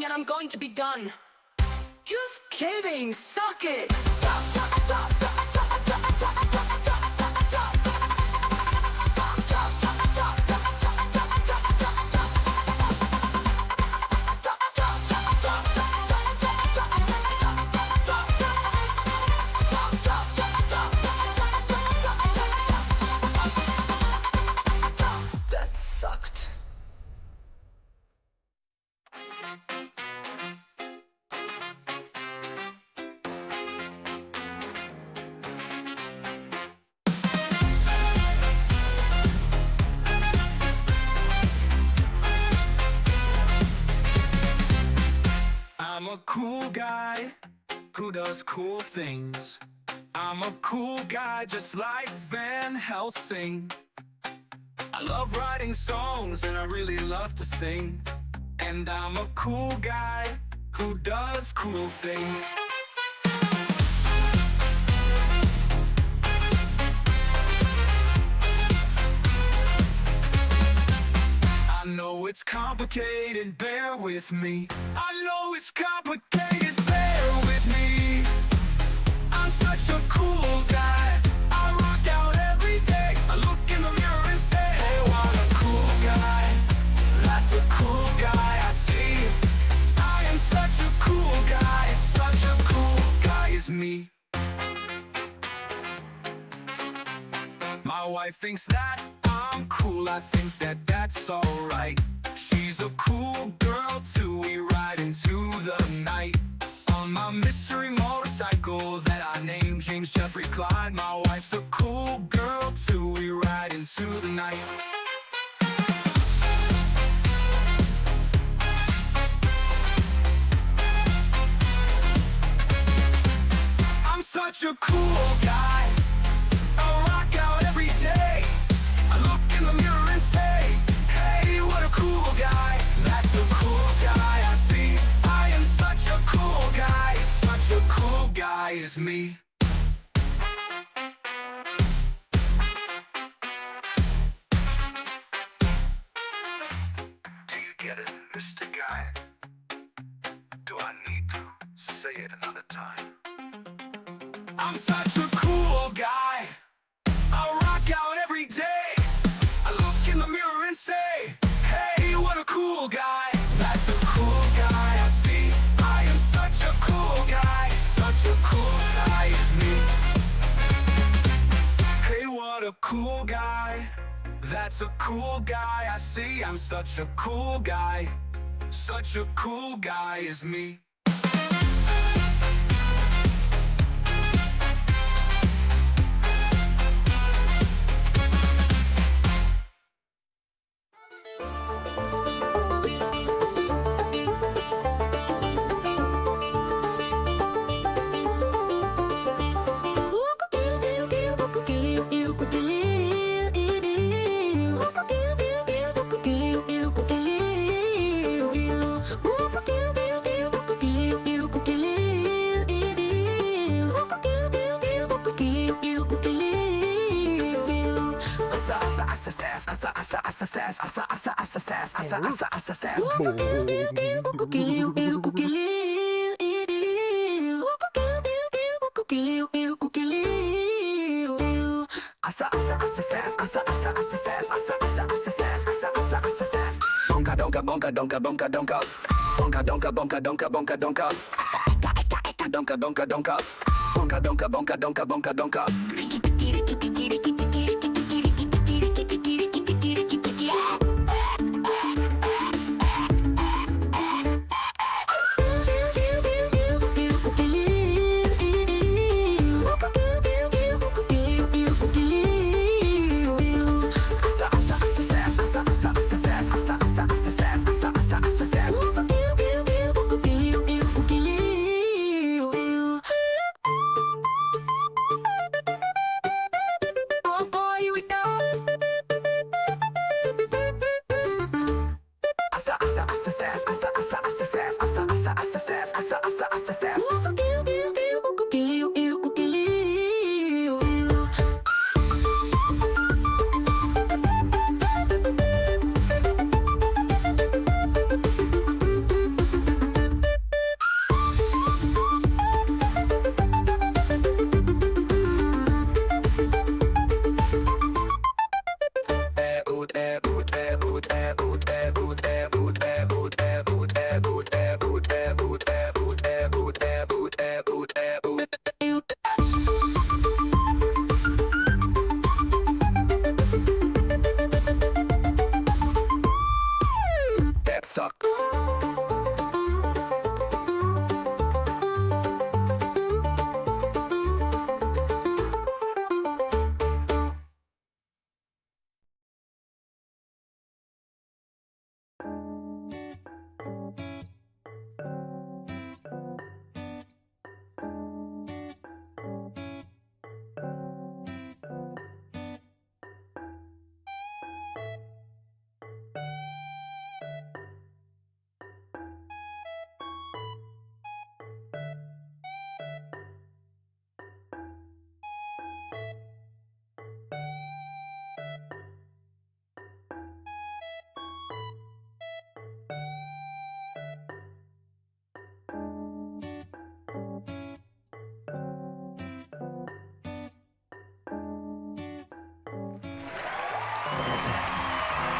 And I'm going to be done. Just kidding, suck it. That sucked. I'm a cool guy who does cool things. I'm a cool guy just like Van Helsing. I love writing songs and I really love to sing. And I'm a cool guy who does cool things. I know it's complicated, bear with me. I know it's complicated, bear with me. I'm such a cool guy. I rock out every day. I look in the mirror and say, hey, what a cool guy. That's a cool guy I see. I am such a cool guy. Such a cool guy is me. My wife thinks that I'm cool, I think that that's alright. She's a cool girl too, we ride into the night. On my mystery motorcycle that I named James Jeffrey Clyde. My wife's a cool girl too, we ride into the night. I'm such a cool guy. I rock out every day. I look in the mirror and say, hey, what a cool guy. That's a cool guy I see. I am such a cool guy. Such a cool guy is me. Do you get it, Mr. Guy? Do I need to say it another time? I'm such a cool guy. I rock out every day. I look in the mirror and say, hey, what a cool guy. That's a cool guy I see. I am cool guy. That's a cool guy. I see, I'm such a cool guy. Such a cool guy is me. Bonka donka bonka donka bonka donka bonka donka bonka donka bonka donka donka donka donka bonka donka bonka donka bonka donka.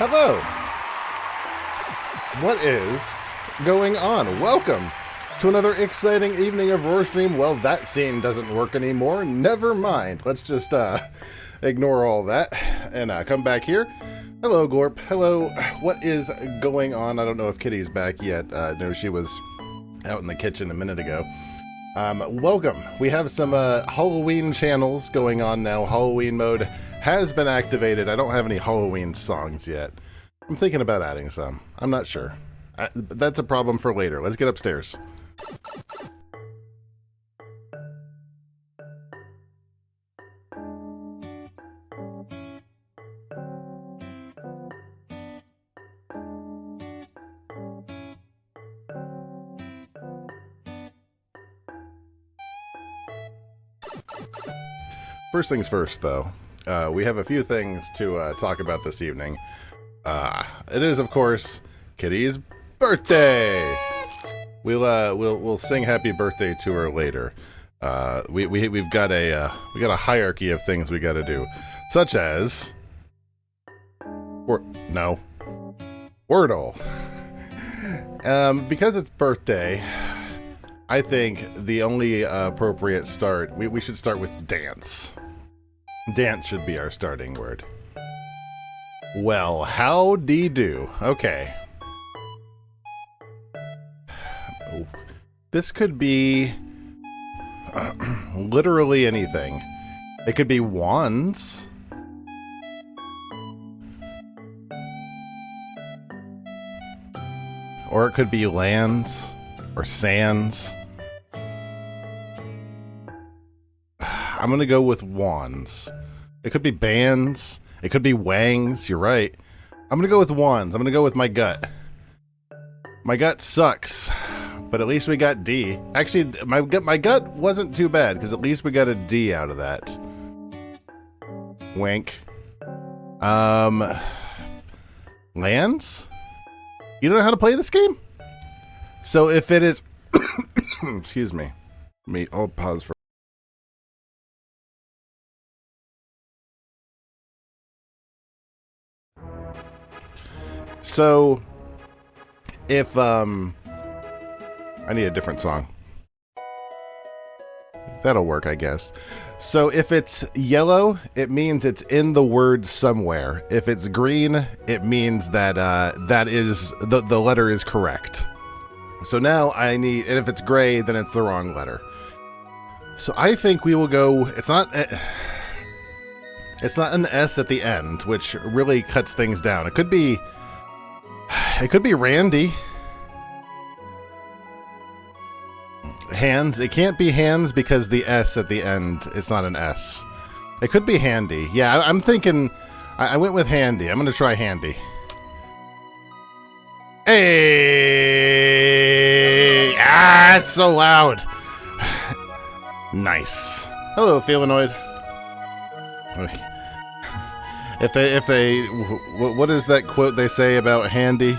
Hello! What is going on? Welcome to another exciting evening of Roar Stream. Well, that scene doesn't work anymore. Never mind. Let's just ignore all that and come back here. Hello, Gorp. Hello. What is going on? I don't know if Kitty's back yet. No, she was out in the kitchen a minute ago. Welcome. We have some Halloween channels going on now. Halloween mode has been activated. I don't have any Halloween songs yet. I'm thinking about adding some. I'm not sure. That's a problem for later. Let's get upstairs. First things first, though. We have a few things to talk about this evening. It is, of course, Kitty's birthday. We'll sing happy birthday to her later. We've got a hierarchy of things we got to do, such as Wordle. Because it's birthday, I think the only appropriate start we should start with dance. Dance should be our starting word. Well, howdy do. Okay. This could be literally anything. It could be wands. Or it could be lands or sands. I'm going to go with wands. It could be bands. It could be wangs. You're right. I'm going to go with wands. I'm going to go with my gut. My gut sucks, but at least we got D. Actually, my gut wasn't too bad because at least we got a D out of that. Wink. Lands? You don't know how to play this game? So if it is... Excuse me. I'll pause for... So, if, I need a different song. That'll work, I guess. So if it's yellow, it means it's in the word somewhere. If it's green, it means that that is the letter is correct. So now I need, and if it's gray, then it's the wrong letter. So I think we will go. It's not an S at the end, which really cuts things down. It could be Randy. Hands. It can't be hands because the S at the end is not an S. It could be handy. Yeah, I'm thinking... I went with handy. I'm going to try handy. Hey! Ah, it's so loud. Nice. Hello, Felinoid. If they... What is that quote they say about handy?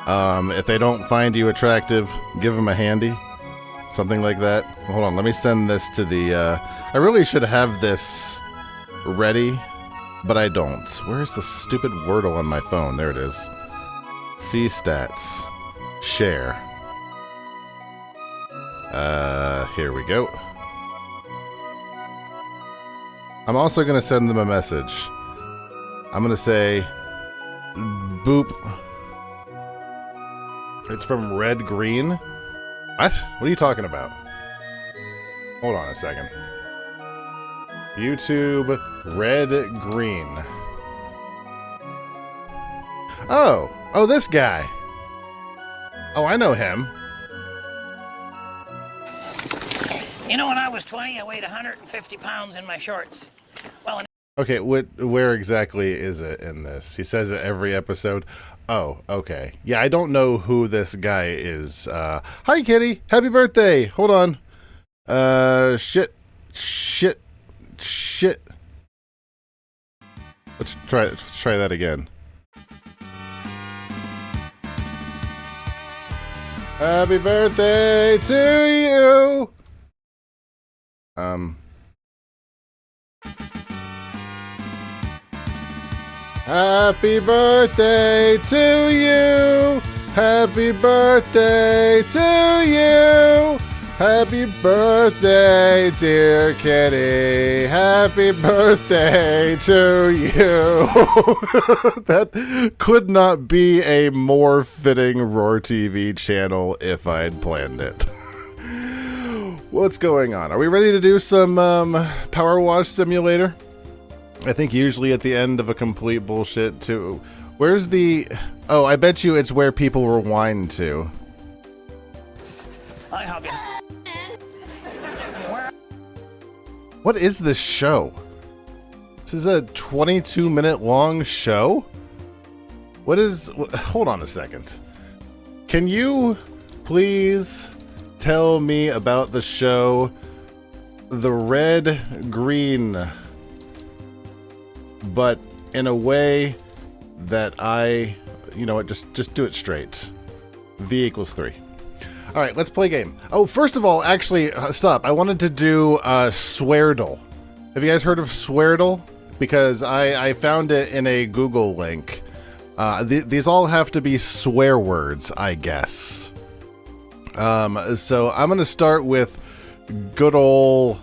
If they don't find you attractive, give them a handy. Something like that. Hold on, let me send this to the, I really should have this ready, but I don't. Where's the stupid Wordle on my phone? There it is. See stats. Share. Here we go. I'm also going to send them a message. I'm going to say, boop. It's from Red Green. What? What are you talking about? Hold on a second. YouTube Red Green. Oh! Oh, this guy! Oh, I know him. You know, when I was 20, I weighed 150 pounds in my shorts. Well, Okay, where exactly is it in this? He says it every episode. Oh, okay. Yeah, I don't know who this guy is. Hi, kitty. Happy birthday. Hold on. Shit. Let's try that again. Happy birthday to you. Happy birthday to you. Happy birthday to you. Happy birthday, dear kitty. Happy birthday to you. That could not be a more fitting Roar TV channel if I'd planned it. What's going on? Are we ready to do some Powerwash Simulator? I think usually at the end of a complete bullshit too. Where's the... Oh, I bet you it's where people rewind to. I have you. What is this show? This is a 22-minute long show? What is... Hold on a second. Can you please tell me about the show The Red Green, but in a way that I... You know what, just do it straight. V = 3. All right, let's play a game. Oh, first of all, actually, stop. I wanted to do Sweardle. Have you guys heard of Sweardle? Because I found it in a Google link. These all have to be swear words, I guess. So I'm going to start with good old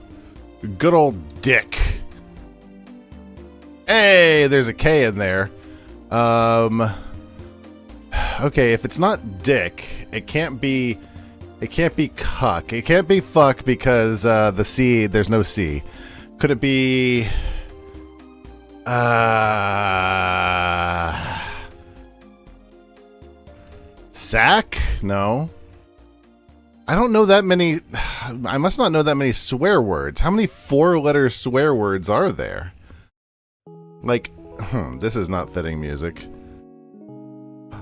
Dick. Hey, there's a K in there. Okay, if it's not dick, it can't be cuck. It can't be fuck because the C, there's no C. Could it be sack? No. I don't know that many. I must not know that many swear words. How many 4-letter swear words are there? Like, this is not fitting music.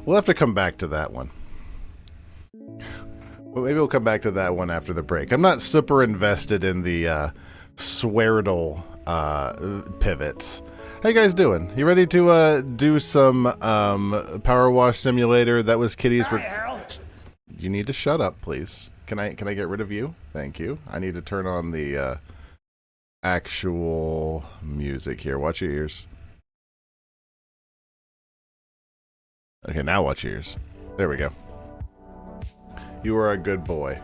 We'll have to come back to that one. Well, maybe we'll come back to that one after the break. I'm not super invested in the Sweardle pivots. How you guys doing? You ready to do some Powerwash Simulator? That was Kitty's. You need to shut up, please. Can I get rid of you? Thank you. I need to turn on the actual music here. Watch your ears. Okay, now watch your ears. There we go. You are a good boy.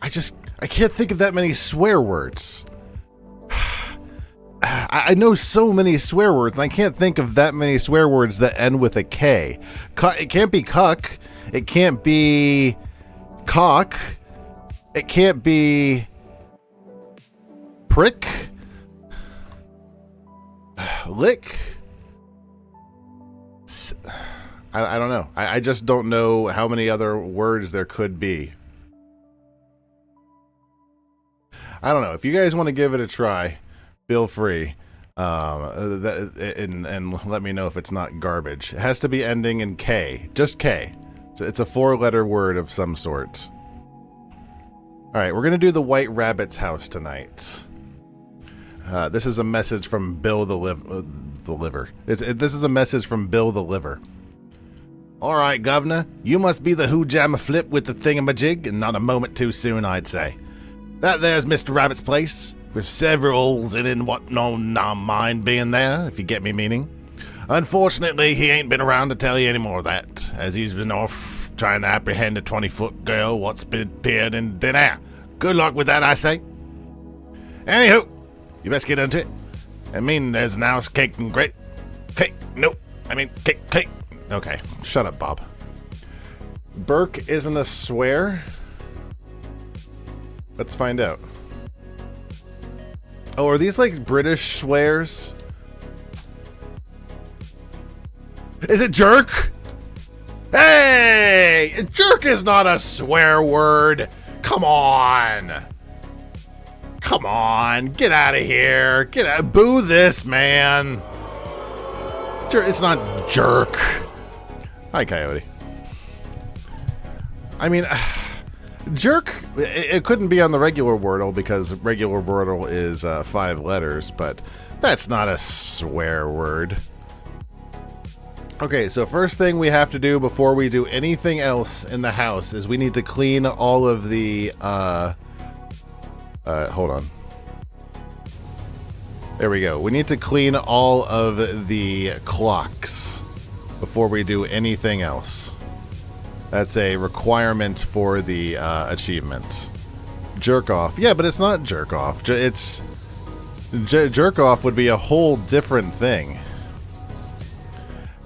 I can't think of that many swear words. I know so many swear words, and I can't think of that many swear words that end with a K. It can't be cuck. It can't be cock. It can't be prick. Lick. I don't know. I just don't know how many other words there could be. I don't know. If you guys want to give it a try, feel free. And let me know if it's not garbage. It has to be ending in K. Just K. It's a 4-letter word of some sort. Alright, we're going to do the White Rabbit's house tonight. This is a message from Bill the Liver. This is a message from Bill the Liver. Alright, Governor. You must be the who-jammer flip with the thingamajig, and not a moment too soon, I'd say. That there's Mr. Rabbit's place, with several holes in it and what no mind being there, if you get me meaning. Unfortunately, he ain't been around to tell you any more of that, as he's been off trying to apprehend a 20-foot girl what's been appeared in thin air. Good luck with that, I say. Anywho, you best get into it. I mean, there's an house cake and great. Cake, nope. I mean, cake. Okay, shut up, Bob. Burke isn't a swear? Let's find out. Oh, are these like British swears? Is it jerk? Hey! Jerk is not a swear word. Come on. Come on. Get out of here. Get out. Boo this, man. It's not jerk. Hi, Coyote. I mean, jerk, it couldn't be on the regular Wordle because regular Wordle is 5 letters, but that's not a swear word. Okay, so first thing we have to do before we do anything else in the house is we need to clean all of the, hold on. There we go. We need to clean all of the clocks before we do anything else. That's a requirement for the achievement. Jerk off. Yeah, but it's not jerk off. Jerk off would be a whole different thing.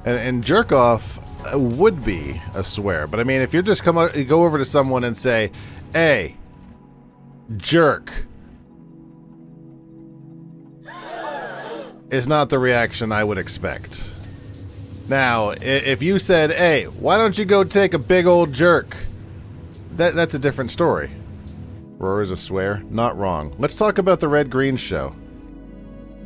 And jerk off would be a swear. But I mean, if you just go over to someone and say, "Hey, jerk," is not the reaction I would expect. Now, if you said, "Hey, why don't you go take a big old jerk?" That's a different story. Roar is a swear? Not wrong. Let's talk about the Red Green Show.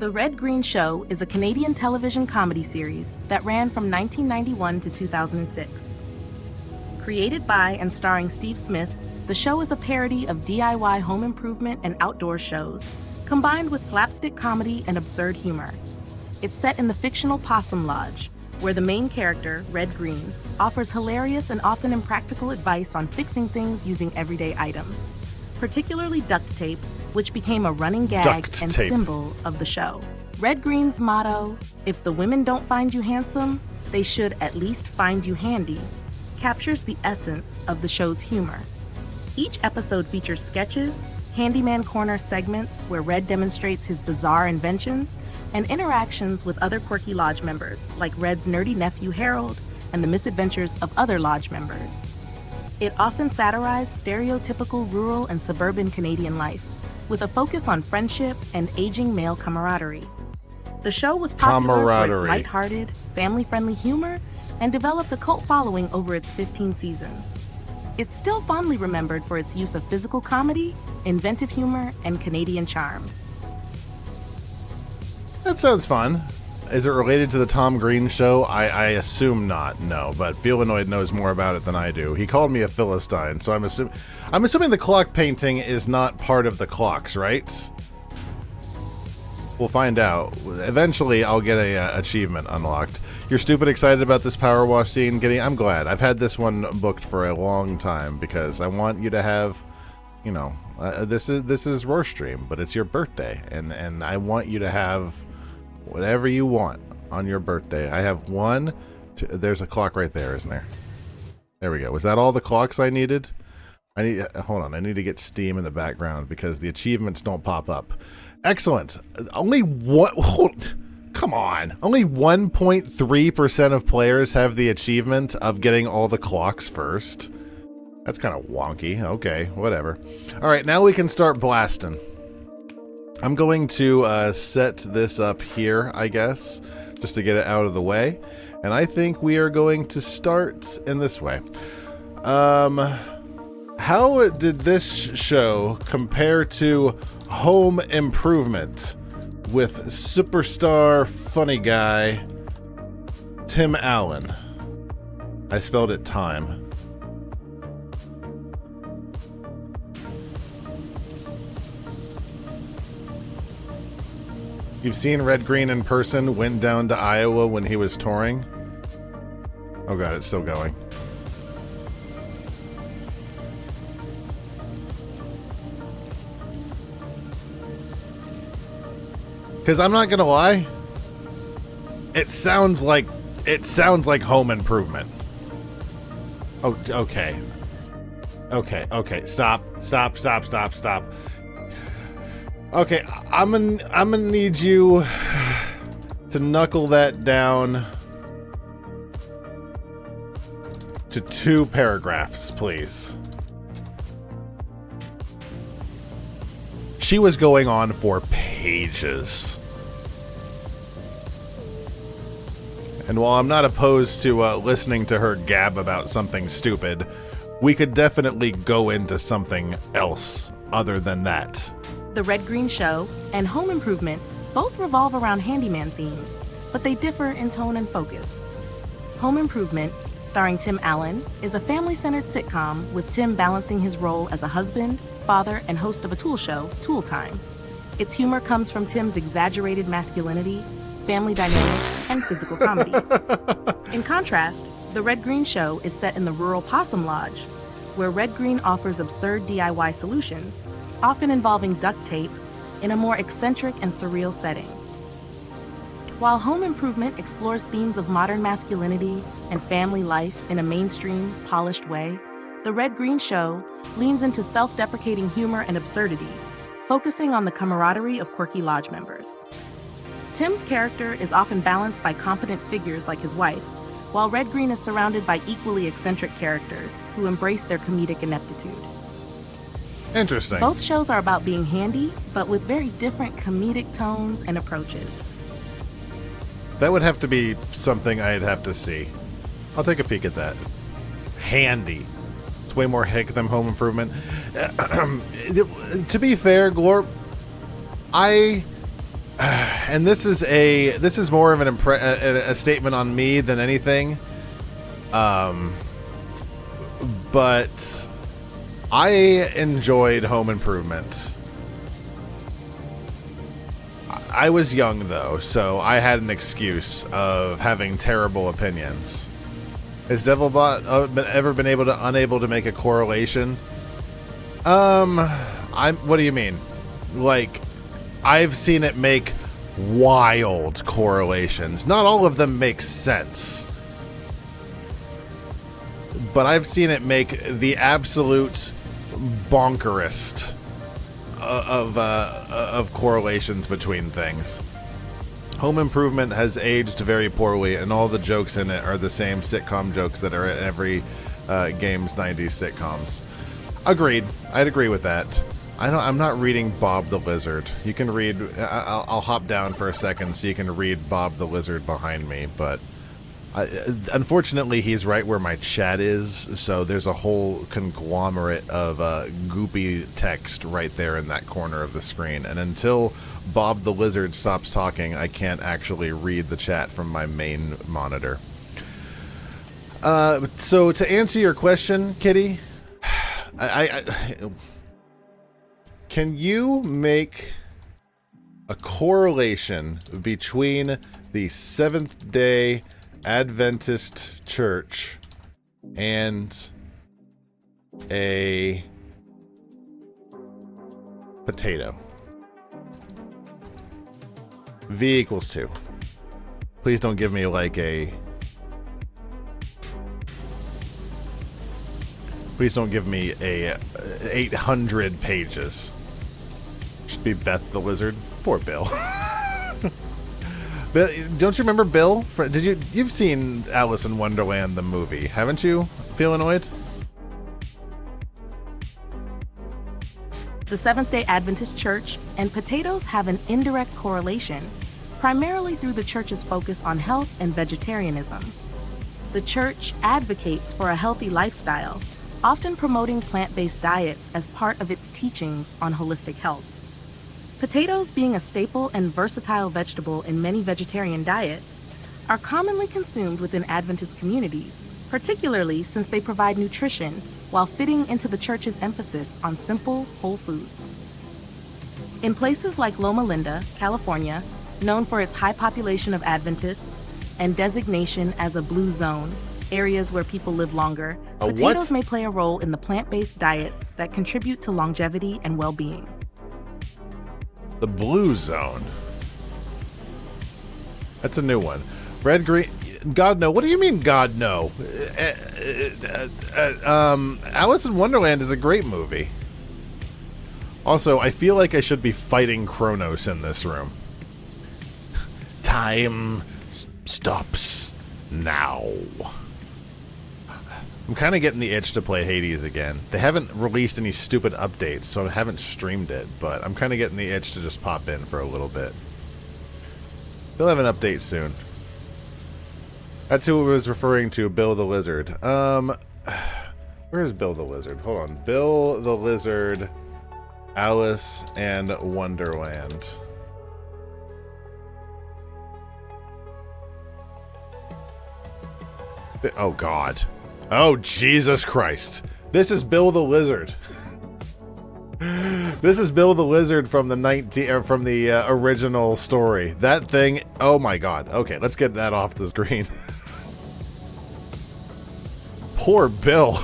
The Red Green Show is a Canadian television comedy series that ran from 1991 to 2006. Created by and starring Steve Smith, the show is a parody of DIY home improvement and outdoor shows, combined with slapstick comedy and absurd humor. It's set in the fictional Possum Lodge, where the main character, Red Green, offers hilarious and often impractical advice on fixing things using everyday items, particularly duct tape, which became a running gag and symbol of the show. Red Green's motto, "If the women don't find you handsome, they should at least find you handy," captures the essence of the show's humor. Each episode features sketches, Handyman Corner segments where Red demonstrates his bizarre inventions, and interactions with other quirky Lodge members, like Red's nerdy nephew Harold and the misadventures of other Lodge members. It often satirized stereotypical rural and suburban Canadian life, with a focus on friendship and aging male camaraderie. The show was popular for its lighthearted, family-friendly humor and developed a cult following over its 15 seasons. It's still fondly remembered for its use of physical comedy, inventive humor, and Canadian charm. That sounds fun. Is it related to the Tom Green show? I assume not, no, but Felinoid knows more about it than I do. He called me a Philistine, so I'm assuming the clock painting is not part of the clocks, right? We'll find out. Eventually, I'll get a achievement unlocked. You're stupid excited about this power wash scene, Giddy? I'm glad. I've had this one booked for a long time because I want you to have, you know, this is Roar Stream, but it's your birthday, and I want you to have whatever you want on your birthday. I have one. There's a clock right there, isn't there? There we go. Was that all the clocks I needed? Hold on. I need to get Steam in the background because the achievements don't pop up. Excellent. Only come on. Only 1.3% of players have the achievement of getting all the clocks first. That's kind of wonky. Okay, whatever. All right, now we can start blasting. I'm going to set this up here, I guess, just to get it out of the way. And I think we are going to start in this way. How did this show compare to Home Improvement with superstar funny guy Tim Allen? I spelled it time. You've seen Red Green in person, went down to Iowa when he was touring. Oh god, it's still going. Because I'm not gonna lie, it sounds like Home Improvement. Oh, okay. Okay, stop. Okay, I'm gonna need you to knuckle that down to 2 paragraphs, please. She was going on for pages. And while I'm not opposed to listening to her gab about something stupid, we could definitely go into something else other than that. The Red Green Show and Home Improvement both revolve around handyman themes, but they differ in tone and focus. Home Improvement, starring Tim Allen, is a family-centered sitcom with Tim balancing his role as a husband, father, and host of a tool show, Tool Time. Its humor comes from Tim's exaggerated masculinity, family dynamics, and physical comedy. In contrast, The Red Green Show is set in the rural Possum Lodge, where Red Green offers absurd DIY solutions, often involving duct tape, in a more eccentric and surreal setting. While Home Improvement explores themes of modern masculinity and family life in a mainstream, polished way, The Red Green Show leans into self-deprecating humor and absurdity, focusing on the camaraderie of quirky Lodge members. Tim's character is often balanced by competent figures like his wife, while Red Green is surrounded by equally eccentric characters who embrace their comedic ineptitude. Interesting. Both shows are about being handy, but with very different comedic tones and approaches. That would have to be something I'd have to see. I'll take a peek at that. Handy. It's way more hick than Home Improvement. To be fair, Glorp, and this is more of a statement on me than anything. But I enjoyed Home Improvement. I was young though, so I had an excuse of having terrible opinions. Has Devilbot ever been unable to make a correlation? What do you mean? Like, I've seen it make wild correlations. Not all of them make sense. But I've seen it make the absolute bonkerest of correlations between things. Home Improvement has aged very poorly, and all the jokes in it are the same sitcom jokes that are in every game's 90s sitcoms. Agreed. I'd agree with that. I'm not reading Bob the Lizard. You can read... I'll hop down for a second so you can read Bob the Lizard behind me, but... unfortunately, he's right where my chat is, so there's a whole conglomerate of goopy text right there in that corner of the screen, and until Bob the Lizard stops talking, I can't actually read the chat from my main monitor. So to answer your question, Kitty, can you make a correlation between the Seventh-day Adventist Church and a potato? V equals 2. Please don't give me like a... Please don't give me a 800 pages. Should be Beth the Lizard. Poor Bill. Don't you remember Bill? You've seen Alice in Wonderland the movie, haven't you, Feelanoid? The Seventh-day Adventist Church and potatoes have an indirect correlation, primarily through the church's focus on health and vegetarianism. The church advocates for a healthy lifestyle, often promoting plant-based diets as part of its teachings on holistic health. Potatoes, being a staple and versatile vegetable in many vegetarian diets, are commonly consumed within Adventist communities, particularly since they provide nutrition while fitting into the church's emphasis on simple, whole foods. In places like Loma Linda, California, known for its high population of Adventists and designation as a blue zone, areas where people live longer, potatoes may play a role in the plant-based diets that contribute to longevity and well-being. The blue zone. That's a new one. Red, green... God, no. What do you mean, God, no? Alice in Wonderland is a great movie. Also, I feel like I should be fighting Kronos in this room. Time stops now. I'm kind of getting the itch to play Hades again. They haven't released any stupid updates, so I haven't streamed it, but I'm kind of getting the itch to just pop in for a little bit. They'll have an update soon. That's who it was referring to, Bill the Lizard. Where's Bill the Lizard? Hold on. Bill the Lizard, Alice and Wonderland. Oh, God. Oh, Jesus Christ. This is Bill the Lizard. This is Bill the Lizard from the original story. That thing, oh my God. Okay, let's get that off the screen. Poor Bill.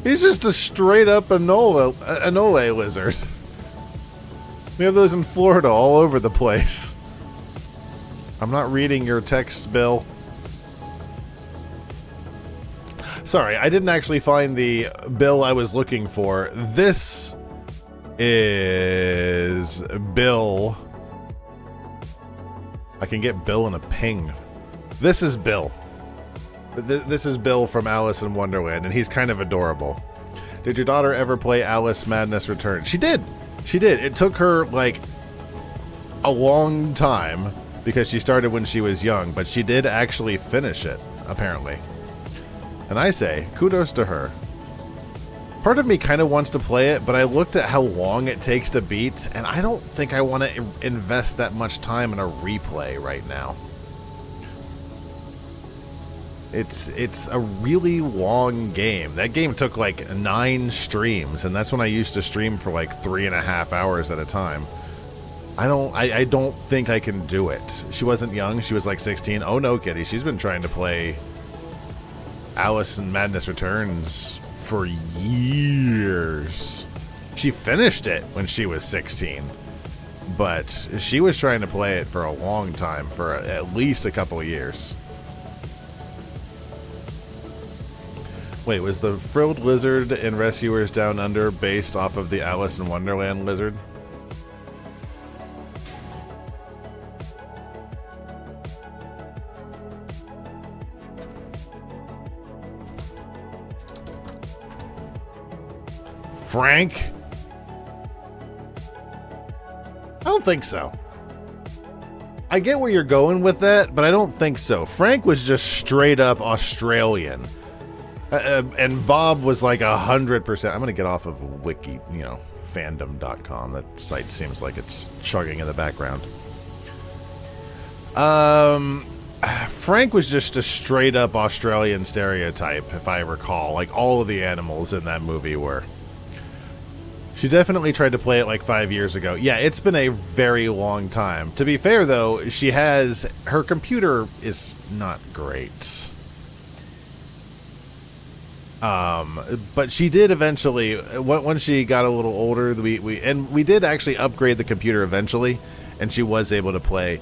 He's just a straight up Anole lizard. We have those in Florida all over the place. I'm not reading your text, Bill. Sorry, I didn't actually find the Bill I was looking for. This is Bill. I can get Bill in a ping. This is Bill. This is Bill from Alice in Wonderland, and he's kind of adorable. Did your daughter ever play Alice Madness Returns? She did. She did. It took her, like, a long time because she started when she was young, but she did actually finish it, apparently. And I say, kudos to her. Part of me kind of wants to play it, but I looked at how long it takes to beat, and I don't think I want to invest that much time in a replay right now. It's a really long game. That game took like 9 streams, and that's when I used to stream for like 3.5 hours at a time. I don't think I can do it. She wasn't young. She was like 16. Oh no, Kitty. She's been trying to play Alice in Madness Returns for years. She finished it when she was 16, but she was trying to play it for a long time, for at least a couple of years. Wait, was the frilled lizard in Rescuers Down Under based off of the Alice in Wonderland lizard? Frank? I don't think so. I get where you're going with that, but I don't think so. Frank was just straight up Australian. And Bob was like 100%. I'm going to get off of wiki, fandom.com. That site seems like it's chugging in the background. Frank was just a straight up Australian stereotype, if I recall. Like all of the animals in that movie were. She definitely tried to play it like 5 years ago. Yeah, it's been a very long time. To be fair, though, her computer is not great. But she did eventually, once she got a little older, we did actually upgrade the computer eventually, and she was able to play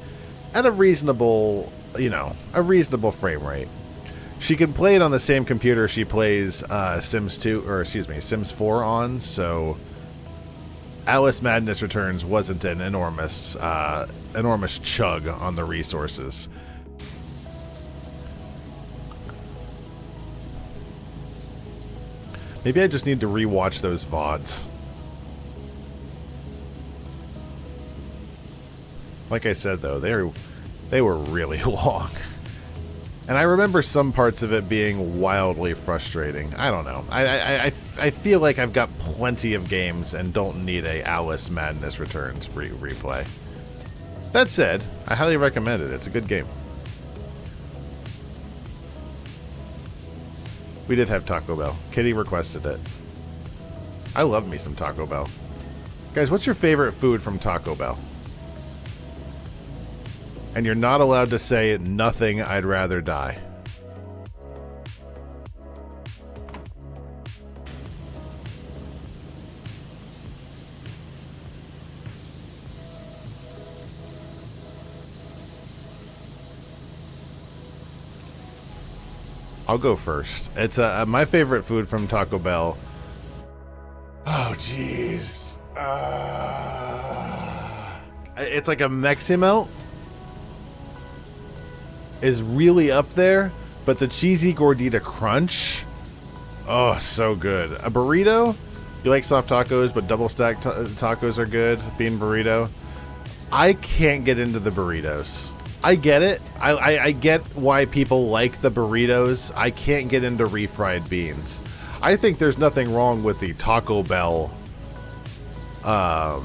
at a reasonable frame rate. She can play it on the same computer she plays Sims 4 on, so Alice Madness Returns wasn't an enormous chug on the resources. Maybe I just need to rewatch those VODs. Like I said, though, they were really long. And I remember some parts of it being wildly frustrating. I don't know. I feel like I've got plenty of games and don't need a Alice Madness Returns replay. That said, I highly recommend it. It's a good game. We did have Taco Bell. Kitty requested it. I love me some Taco Bell. Guys, what's your favorite food from Taco Bell? And you're not allowed to say nothing, I'd rather die. I'll go first. It's my favorite food from Taco Bell. Oh, jeez. It's like a Mexi-Melt is really up there, but the cheesy gordita crunch, oh, so good. A burrito, you like soft tacos, but double stacked tacos are good. Bean burrito. I can't get into the burritos. I get it. I get why people like the burritos. I can't get into refried beans. I think there's nothing wrong with the Taco Bell, the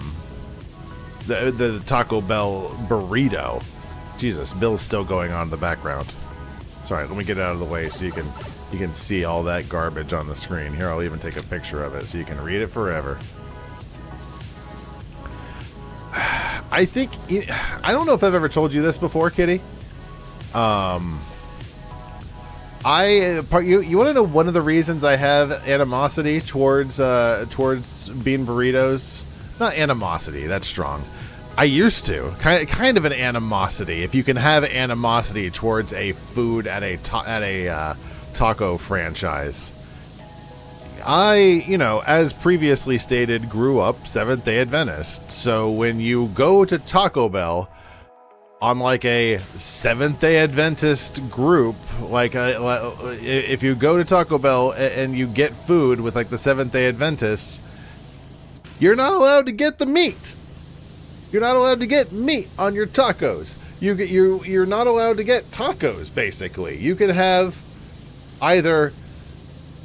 Taco Bell burrito. Jesus, Bill's still going on in the background. Sorry, let me get out of the way so you can see all that garbage on the screen. Here, I'll even take a picture of it so you can read it forever. I think, I don't know if I've ever told you this before, Kitty. You want to know one of the reasons I have animosity towards bean burritos? Not animosity, that's strong. I used to. Kind of an animosity. If you can have animosity towards a food at a taco franchise. I, as previously stated, grew up Seventh-day Adventist. So when you go to Taco Bell on like a Seventh-day Adventist group, if you go to Taco Bell and you get food with like the Seventh-day Adventists, you're not allowed to get the meat. You're not allowed to get meat on your tacos. You're not allowed to get tacos, basically. You can have either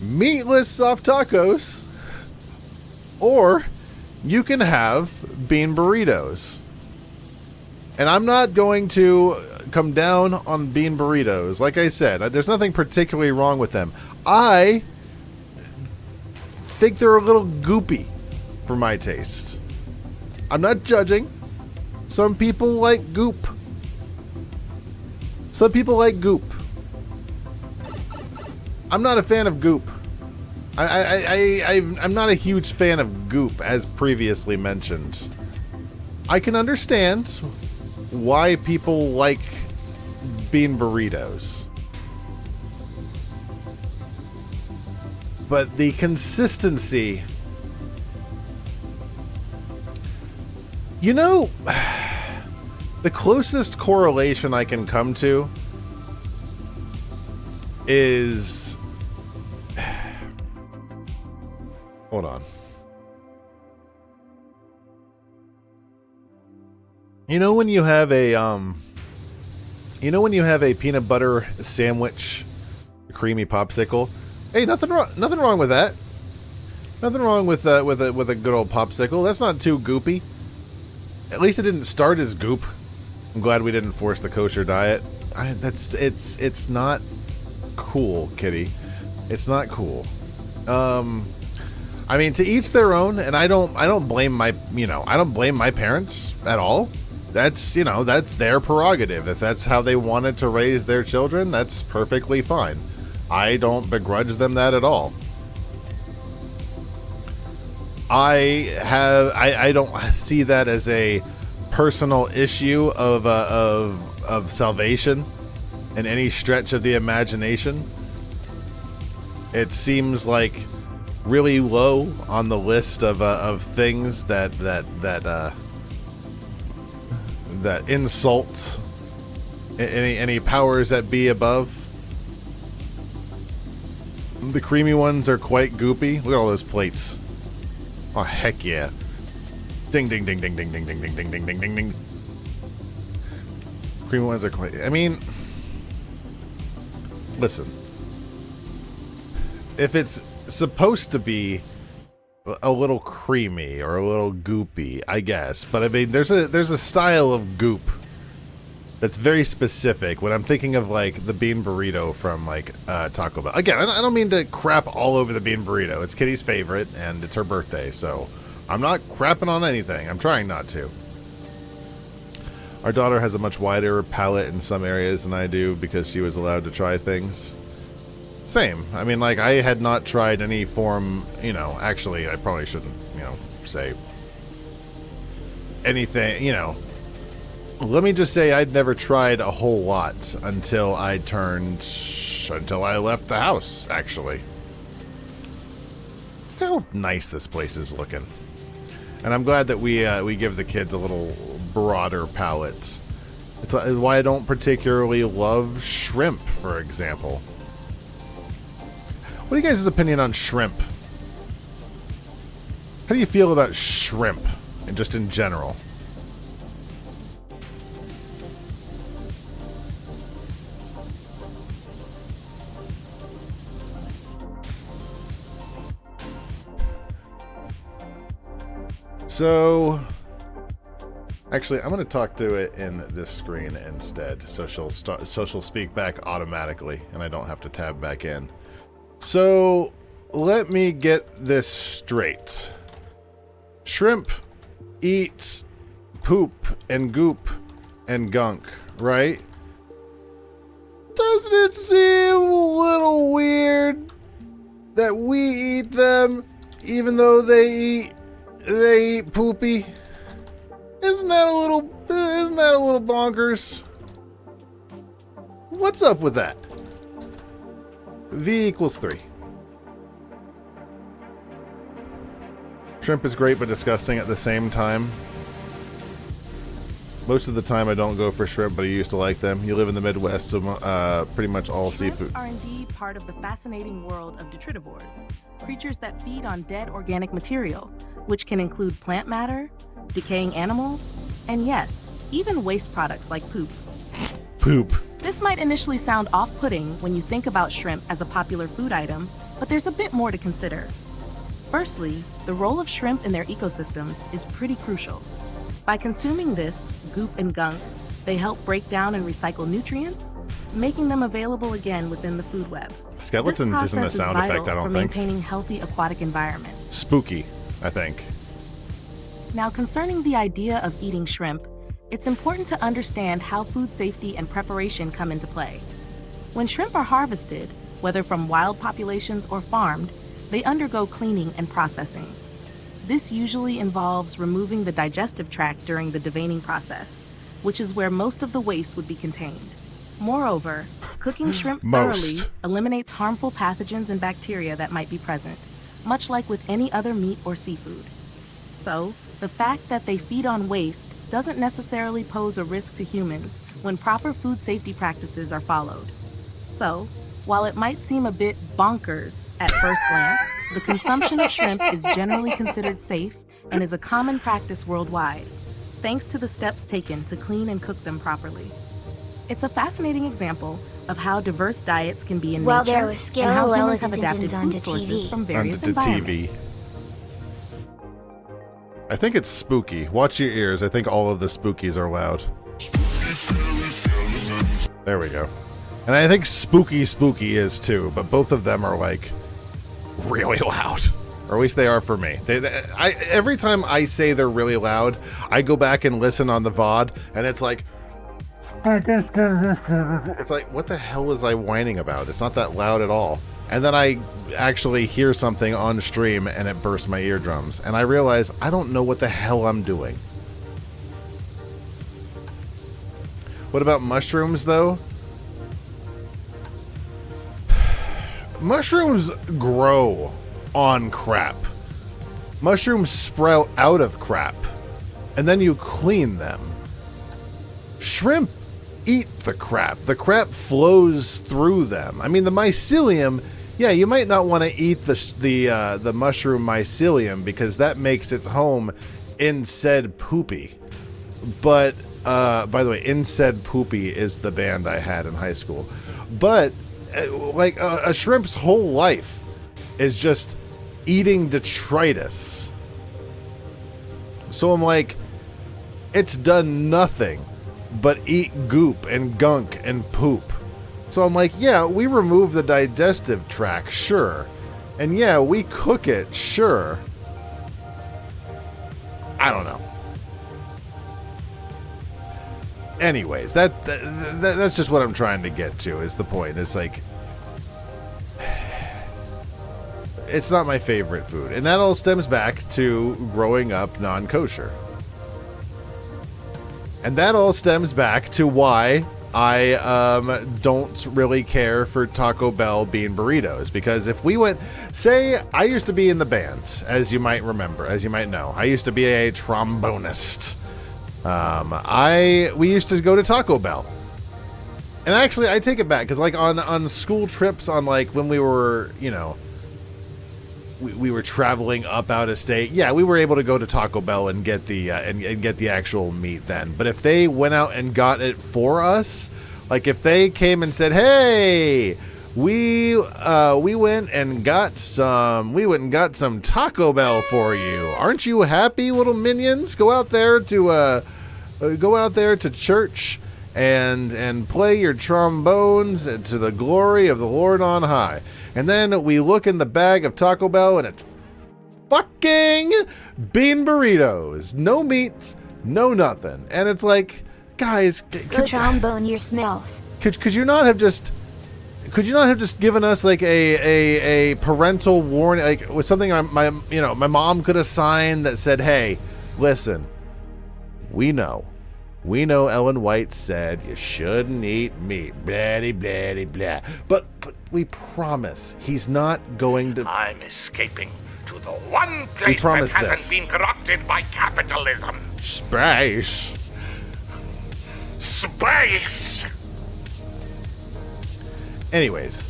meatless soft tacos, or you can have bean burritos. And I'm not going to come down on bean burritos. Like I said, there's nothing particularly wrong with them. I think they're a little goopy for my taste. I'm not judging. Some people like goop. Some people like goop. I'm not a fan of goop. I'm not a huge fan of goop, as previously mentioned. I can understand why people like bean burritos. but the consistency. You know, the closest correlation I can come to is... Hold on. You know when you have a peanut butter sandwich, a creamy popsicle? Hey, nothing wrong with that. Nothing wrong with a good old popsicle. That's not too goopy. At least it didn't start as goop. I'm glad we didn't force the kosher diet. It's not cool, kitty. It's not cool. I mean, to each their own, and I don't blame my parents at all. That's their prerogative. If that's how they wanted to raise their children, that's perfectly fine. I don't begrudge them that at all. I don't see that as a personal issue of salvation in any stretch of the imagination. It seems like really low on the list of things that insults any powers that be above. The creamy ones are quite goopy. Look at all those plates. Oh, heck yeah. Ding, ding, ding, ding, ding, ding, ding, ding, ding, ding, ding, ding, ding. Creamy ones are quite... I mean... Listen. If it's supposed to be a little creamy or a little goopy, I guess. But I mean, there's a style of goop that's very specific when I'm thinking of, like, the bean burrito from, like, Taco Bell. Again, I don't mean to crap all over the bean burrito. It's Kitty's favorite, and it's her birthday, so I'm not crapping on anything. I'm trying not to. Our daughter has a much wider palate in some areas than I do because she was allowed to try things. Same. I mean, like, I had not tried any form, actually, I probably shouldn't, say anything, Let me just say I'd never tried a whole lot until I left the house, actually. Look how nice this place is looking. And I'm glad that we give the kids a little broader palette. It's why I don't particularly love shrimp, for example. What are you guys' opinion on shrimp? How do you feel about shrimp, and just in general? So, actually, I'm going to talk to it in this screen instead, so she'll speak back automatically, and I don't have to tab back in. So, let me get this straight. Shrimp eats poop and goop and gunk, right? Doesn't it seem a little weird that we eat them even though they eat poopy? Isn't that a little bonkers? What's up with that? V equals 3. Shrimp is great but disgusting at the same time. Most of the time I don't go for shrimp, but I used to like them. You live in the Midwest, so pretty much all seafood. Shrimp are indeed part of the fascinating world of detritivores, creatures that feed on dead organic material, which can include plant matter, decaying animals, and yes, even waste products like poop. Poop. This might initially sound off-putting when you think about shrimp as a popular food item, but there's a bit more to consider. Firstly, the role of shrimp in their ecosystems is pretty crucial. By consuming this, goop and gunk, they help break down and recycle nutrients, making them available again within the food web. Skeletons isn't a sound effect, I don't think. Maintaining healthy aquatic environments. Spooky, I think. Now, concerning the idea of eating shrimp, it's important to understand how food safety and preparation come into play. When shrimp are harvested, whether from wild populations or farmed, they undergo cleaning and processing. This usually involves removing the digestive tract during the deveining process, which is where most of the waste would be contained. Moreover, cooking shrimp thoroughly eliminates harmful pathogens and bacteria that might be present, much like with any other meat or seafood. So, the fact that they feed on waste doesn't necessarily pose a risk to humans when proper food safety practices are followed. So, while it might seem a bit bonkers at first glance, the consumption of shrimp is generally considered safe and is a common practice worldwide, thanks to the steps taken to clean and cook them properly. It's a fascinating example of how diverse diets can be in Well, nature there was and how Scarlet humans have Dun adapted Dun Dun food to sources TV. from various Onto the TV. environments. I think it's spooky. Watch your ears. I think all of the spookies are loud. There we go. And I think spooky is too, but both of them are like really loud. Or at least they are for me. Every time I say they're really loud, I go back and listen on the VOD, and it's like, what the hell was I whining about? It's not that loud at all. And then I actually hear something on stream and it bursts my eardrums. And I realize I don't know what the hell I'm doing. What about mushrooms, though? Mushrooms grow on crap. Mushrooms sprout out of crap. And then you clean them. Shrimp eat the crap. The crap flows through them. I mean, the mycelium, yeah, you might not want to eat the mushroom mycelium because that makes its home in said poopy. But, by the way, In Said Poopy is the band I had in high school. But, like, a shrimp's whole life is just eating detritus. So I'm like, it's done nothing but eat goop and gunk and poop. So I'm like, yeah, we remove the digestive tract, sure. And yeah, we cook it, sure. I don't know. Anyways, that's just what I'm trying to get to, is the point. It's like, it's not my favorite food. And that all stems back to growing up non-kosher. And that all stems back to why I don't really care for Taco Bell bean burritos. Because if we went, say, I used to be in the band, as you might remember, as you might know. I used to be a trombonist. We used to go to Taco Bell. And actually, I take it back, because like on school trips, on like when we were, you know, we were traveling up out of state. Yeah, we were able to go to Taco Bell and get the and get the actual meat then. But if they went out and got it for us, like if they came and said, "Hey, we went and got some Taco Bell for you. Aren't you happy, little minions? Go out there to church and play your trombones to the glory of the Lord on high." And then we look in the bag of Taco Bell and it's fucking bean burritos. No meat, no nothing. And it's like, guys, Go trombone your smell. Could you not have just given us like a parental warning, like with something my mom could have signed that said, "Hey, listen, we know Ellen White said you shouldn't eat meat, blah, blah, blah. But we promise he's not going to..." I'm escaping to the one place that hasn't been corrupted by capitalism. Space. Space! Anyways,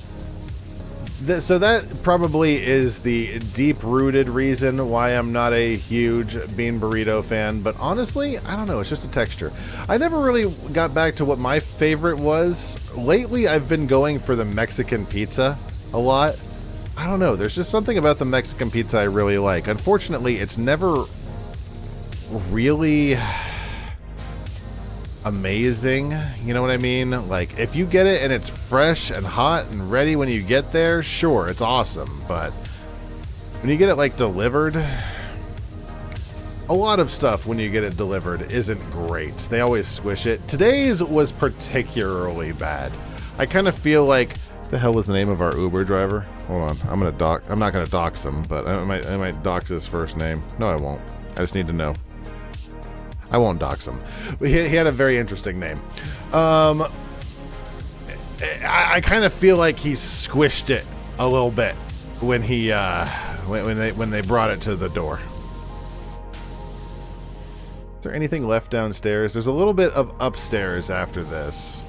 so that probably is the deep-rooted reason why I'm not a huge bean burrito fan, but honestly, I don't know, it's just a texture. I never really got back to what my favorite was. Lately, I've been going for the Mexican pizza a lot. I don't know, there's just something about the Mexican pizza I really like. Unfortunately, it's never really amazing, you know what I mean? Like, if you get it and it's fresh and hot and ready when you get there, sure, it's awesome. But when you get it like delivered, a lot of stuff when you get it delivered isn't great. They always squish it. Today's was particularly bad. I kind of feel like, the hell was the name of our Uber driver? Hold on, I'm not gonna dox him, but I might dox his first name. No, I won't. I just need to know. I won't dox him. He had a very interesting name. I kind of feel like he squished it a little bit when he when they brought it to the door. Is there anything left downstairs? There's a little bit of upstairs after this,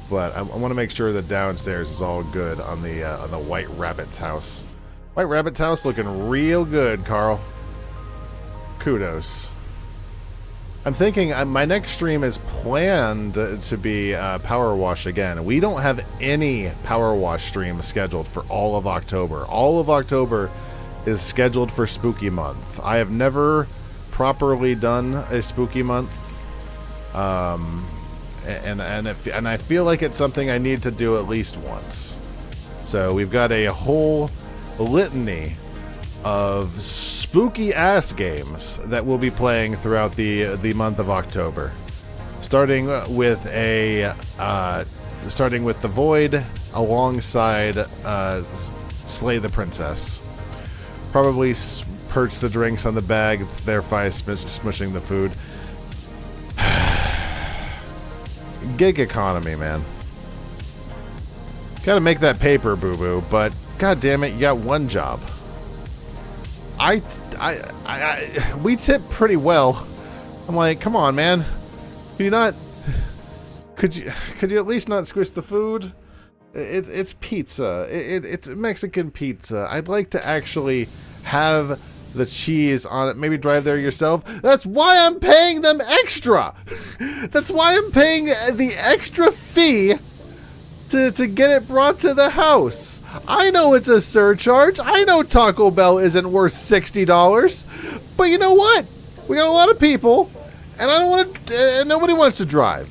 but I want to make sure that downstairs is all good on the White Rabbit's house. White Rabbit's house looking real good, Carl. Kudos. I'm thinking my next stream is planned to be Power Wash again. We don't have any Power Wash streams scheduled for all of October. All of October is scheduled for Spooky Month. I have never properly done a Spooky Month, and I feel like it's something I need to do at least once. So we've got a whole litany of spooky ass games that we'll be playing throughout the month of October, starting with the Void alongside Slay the Princess. Probably perch the drinks on the bag, thereby smushing the food. Gig economy, man. Gotta make that paper, boo-boo, but god damn it, you got one job. We tip pretty well. I'm like, come on, man. Could you not? Could you at least not squish the food? It's pizza. It's Mexican pizza. I'd like to actually have the cheese on it. Maybe drive there yourself. That's why I'm paying them extra. That's why I'm paying the extra fee to get it brought to the house. I know it's a surcharge. I know Taco Bell isn't worth $60, but you know what? We got a lot of people, and I don't want to. Nobody wants to drive.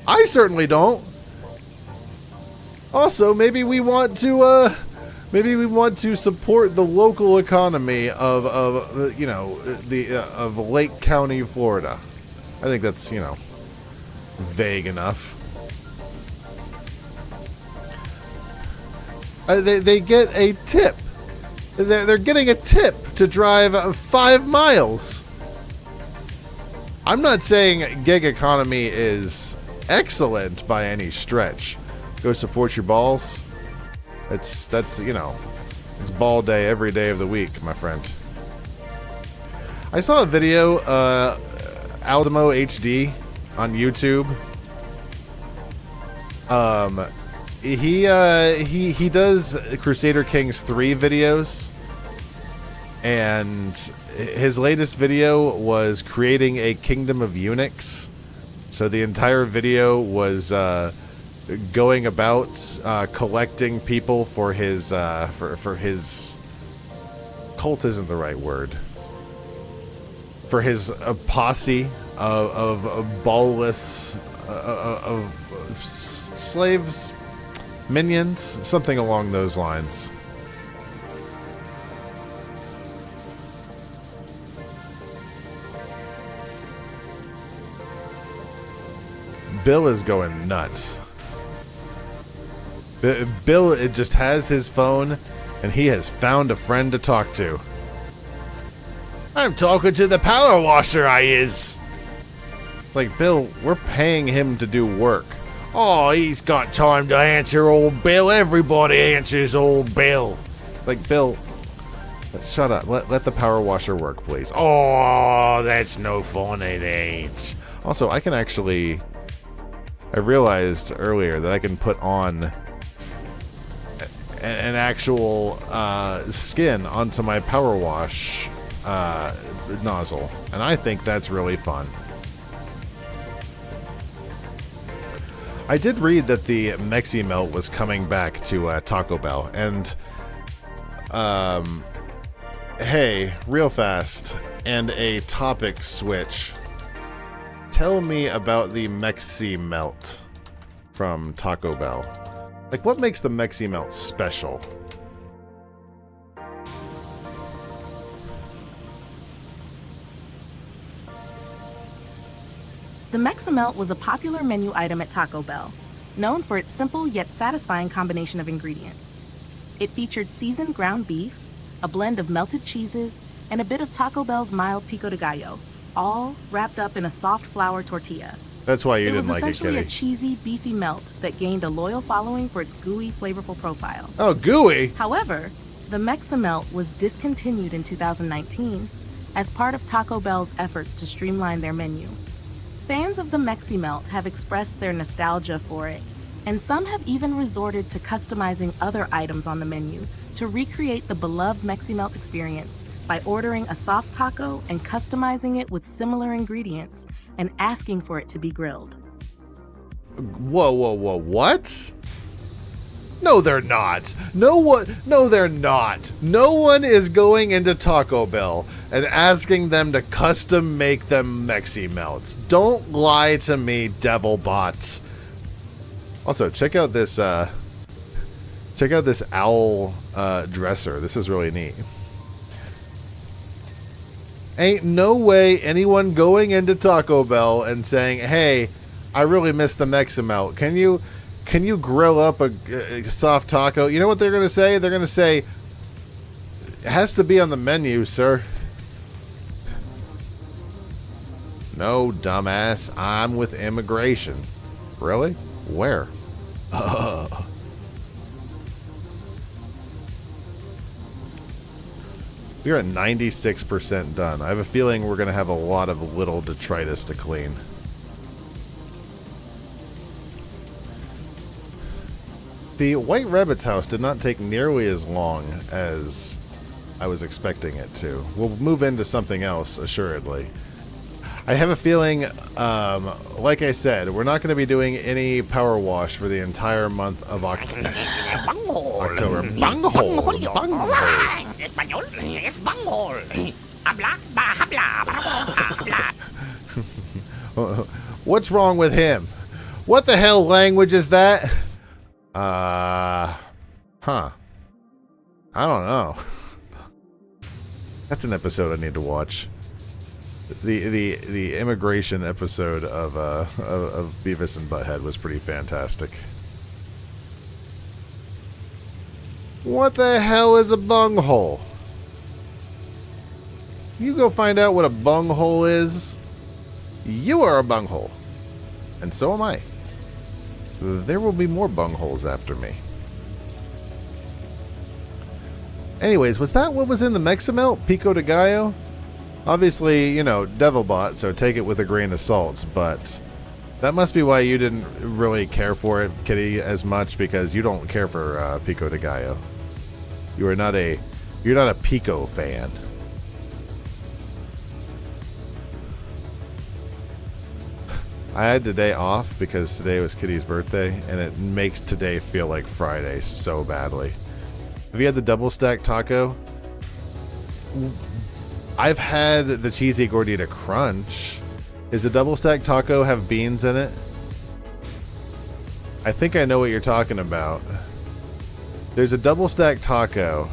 I certainly don't. Also, maybe we want to support the local economy of Lake County, Florida. I think that's vague enough. They get a tip. They're getting a tip to drive 5 miles. I'm not saying gig economy is excellent by any stretch. Go support your balls. That's it's ball day every day of the week, my friend. I saw a video, Alzamo HD on YouTube. He does Crusader Kings 3 videos, and his latest video was creating a kingdom of eunuchs. So the entire video was going about collecting people for his for his cult isn't the right word. For his posse of ballless of slaves. Minions, something along those lines. Bill is going nuts. Bill it just has his phone, and he has found a friend to talk to. I'm talking to the power washer, I is. Like, Bill, we're paying him to do work. Oh, he's got time to answer old Bill. Everybody answers old Bill. Like, Bill, shut up. Let the power washer work, please. Oh, that's no fun, it ain't. Also, I can actually... I realized earlier that I can put on an actual skin onto my power wash nozzle. And I think that's really fun. I did read that the Mexi Melt was coming back to Taco Bell, and hey, real fast, and a topic switch. Tell me about the Mexi Melt from Taco Bell. Like, what makes the Mexi Melt special? The Mexamelt was a popular menu item at Taco Bell, known for its simple yet satisfying combination of ingredients. It featured seasoned ground beef, a blend of melted cheeses, and a bit of Taco Bell's mild pico de gallo, all wrapped up in a soft flour tortilla. That's why you It was didn't like it, essentially a Kitty. cheesy, beefy melt that gained a loyal following for its gooey, flavorful profile. Oh, gooey. However, the Meximelt was discontinued in 2019 as part of Taco Bell's efforts to streamline their menu. Fans of the Meximelt have expressed their nostalgia for it, and some have even resorted to customizing other items on the menu to recreate the beloved Meximelt experience by ordering a soft taco and customizing it with similar ingredients and asking for it to be grilled. Whoa, what? No, they're not. No, they're not. No one is going into Taco Bell and asking them to custom make them Mexi Melts. Don't lie to me, devil bots. Also, check out this owl dresser. This is really neat. Ain't no way anyone going into Taco Bell and saying, "Hey, I really miss the Meximelt. Can you grill up a soft taco?" You know what they're going to say? They're going to say, "It has to be on the menu, sir." No, dumbass. I'm with immigration. Really? Where? We're at 96% done. I have a feeling we're going to have a lot of little detritus to clean. The White Rabbit's house did not take nearly as long as I was expecting it to. We'll move into something else, assuredly. I have a feeling, like I said, we're not going to be doing any power wash for the entire month of October. Bunghole. Español es bunghole. Habla, habla, habla. What's wrong with him? What the hell language is that? I don't know. That's an episode I need to watch. The immigration episode of Beavis and Butthead was pretty fantastic. What the hell is a bunghole? You go find out what a bunghole is. You are a bunghole. And so am I. There will be more bungholes after me. Anyways, was that what was in the Meximelt? Pico de Gallo? Obviously, you know, Devilbot, so take it with a grain of salt, but that must be why you didn't really care for it, Kitty, as much, because you don't care for Pico de Gallo. You're not a Pico fan. I had today off because today was Kitty's birthday, and it makes today feel like Friday so badly. Have you had the double stack taco? I've had the cheesy gordita crunch. Does the double stack taco have beans in it? I think I know what you're talking about. There's a double stack taco.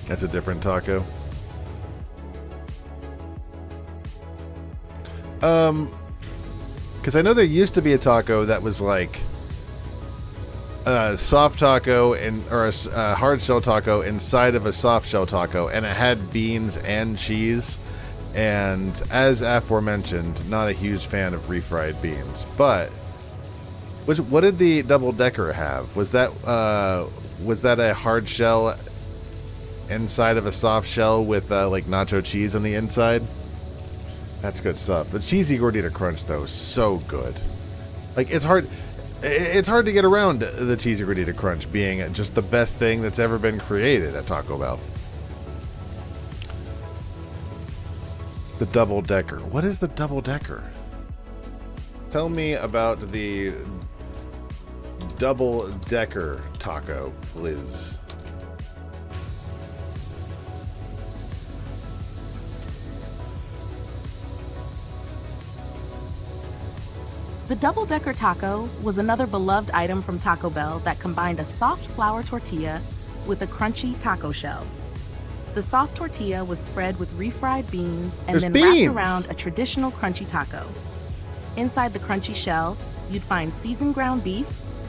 That's a different taco. Because I know there used to be a taco that was like a soft taco or a hard shell taco inside of a soft shell taco, and it had beans and cheese. And as aforementioned, not a huge fan of refried beans. But what did the double decker have? Was that a hard shell inside of a soft shell with like nacho cheese on the inside? That's good stuff. The cheesy gordita crunch though is so good. Like it's hard to get around the cheesy gordita crunch being just the best thing that's ever been created at Taco Bell. The double decker. What is the double decker? Tell me about the double decker taco, please. The double-decker taco was another beloved item from Taco Bell that combined a soft flour tortilla with a crunchy taco shell. The soft tortilla was spread with refried beans and then wrapped around a traditional crunchy taco. Inside the crunchy shell, you'd find seasoned ground beef,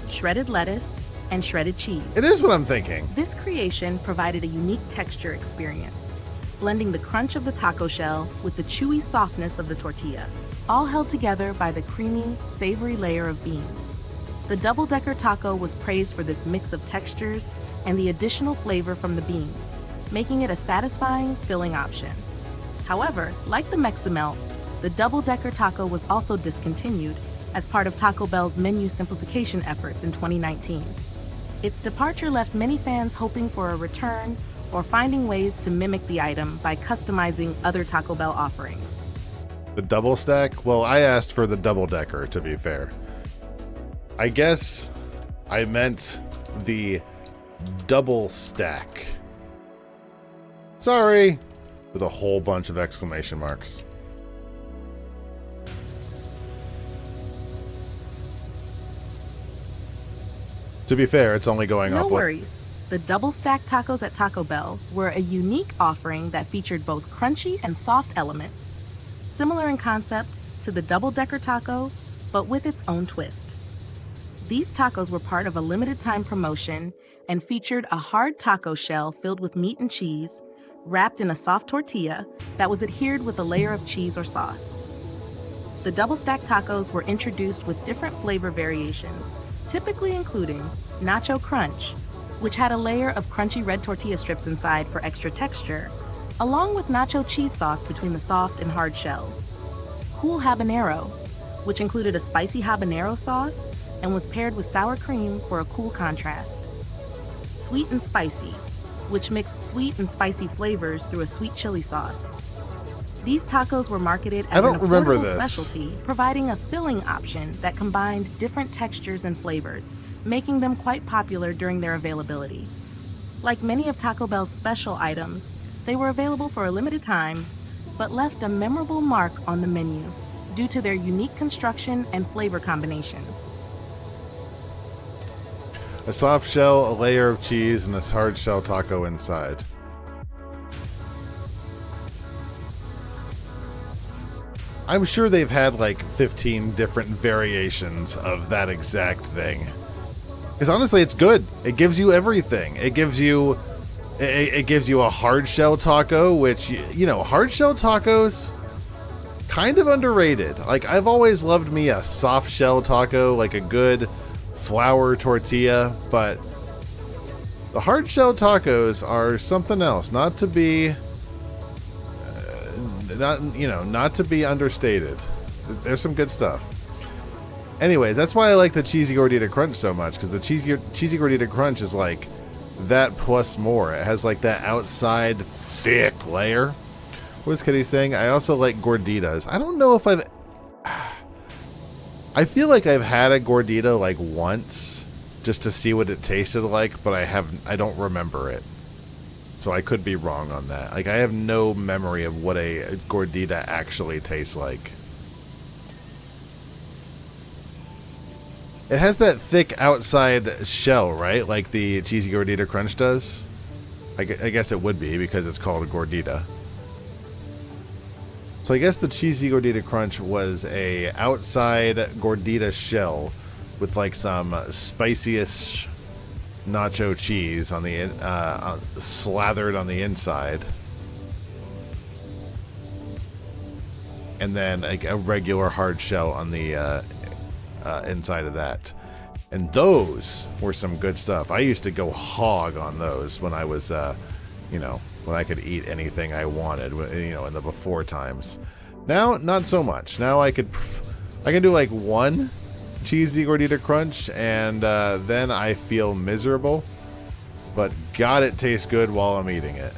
shredded lettuce, and shredded cheese. It is what I'm thinking. This creation provided a unique texture experience, blending the crunch of the taco shell with the chewy softness of the tortilla, all held together by the creamy, savory layer of beans. The double-decker taco was praised for this mix of textures and the additional flavor from the beans, making it a satisfying, filling option. However, like the Mexamelt, the double-decker taco was also discontinued as part of Taco Bell's menu simplification efforts in 2019. Its departure left many fans hoping for a return or finding ways to mimic the item by customizing other Taco Bell offerings. The double stack? Well, I asked for the double-decker, to be fair. I guess I meant the double stack. Sorry, with a whole bunch of exclamation marks. To be fair, it's only going off. No worries. The double-stacked tacos at Taco Bell were a unique offering that featured both crunchy and soft elements, similar in concept to the double-decker taco, but with its own twist. These tacos were part of a limited-time promotion and featured a hard taco shell filled with meat and cheese, wrapped in a soft tortilla that was adhered with a layer of cheese or sauce. The double-stacked tacos were introduced with different flavor variations, typically including Nacho Crunch, which had a layer of crunchy red tortilla strips inside for extra texture, along with nacho cheese sauce between the soft and hard shells. Cool Habanero, which included a spicy habanero sauce and was paired with sour cream for a cool contrast. Sweet and Spicy, which mixed sweet and spicy flavors through a sweet chili sauce. These tacos were marketed as an affordable specialty, providing a filling option that combined different textures and flavors, making them quite popular during their availability. Like many of Taco Bell's special items, they were available for a limited time, but left a memorable mark on the menu due to their unique construction and flavor combinations. A soft shell, a layer of cheese, and a hard shell taco inside. I'm sure they've had like 15 different variations of that exact thing. Because honestly, it's good. It gives you everything. It gives you a hard shell taco, which, you know, hard shell tacos, kind of underrated. Like, I've always loved me a soft shell taco, like a good flour tortilla, but the hard shell tacos are something else. Not to be not to be understated. There's some good stuff. Anyways, that's why I like the Cheesy Gordita Crunch so much, because the Cheesy Gordita Crunch is like that plus more. It has like that outside thick layer. What is Kitty saying? I also like gorditas. I don't know if I feel like I've had a gordita like once just to see what it tasted like, but I don't remember it. So I could be wrong on that. Like, I have no memory of what a gordita actually tastes like. It has that thick outside shell, right? Like the Cheesy Gordita Crunch does. I guess it would be because it's called a gordita. So I guess the Cheesy Gordita Crunch was a outside gordita shell with like some spiciest nacho cheese on the slathered on the inside, and then like a regular hard shell on the inside of that. And those were some good stuff. I used to go hog on those when I was when I could eat anything I wanted, in the before times. Now, not so much. Now I can do like one Cheesy Gordita Crunch, and then I feel miserable. But God, it tastes good while I'm eating it.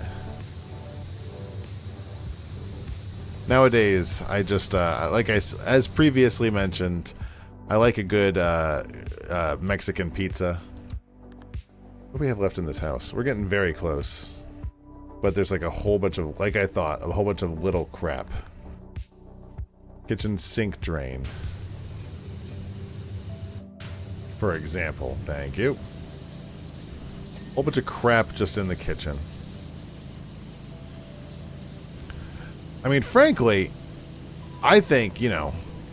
Nowadays, I just, as previously mentioned, I like a good Mexican pizza. What do we have left in this house? We're getting very close. But there's like a whole bunch of, like I thought, a whole bunch of little crap. Kitchen sink drain. For example, thank you. Whole bunch of crap just in the kitchen. I mean, frankly, I think,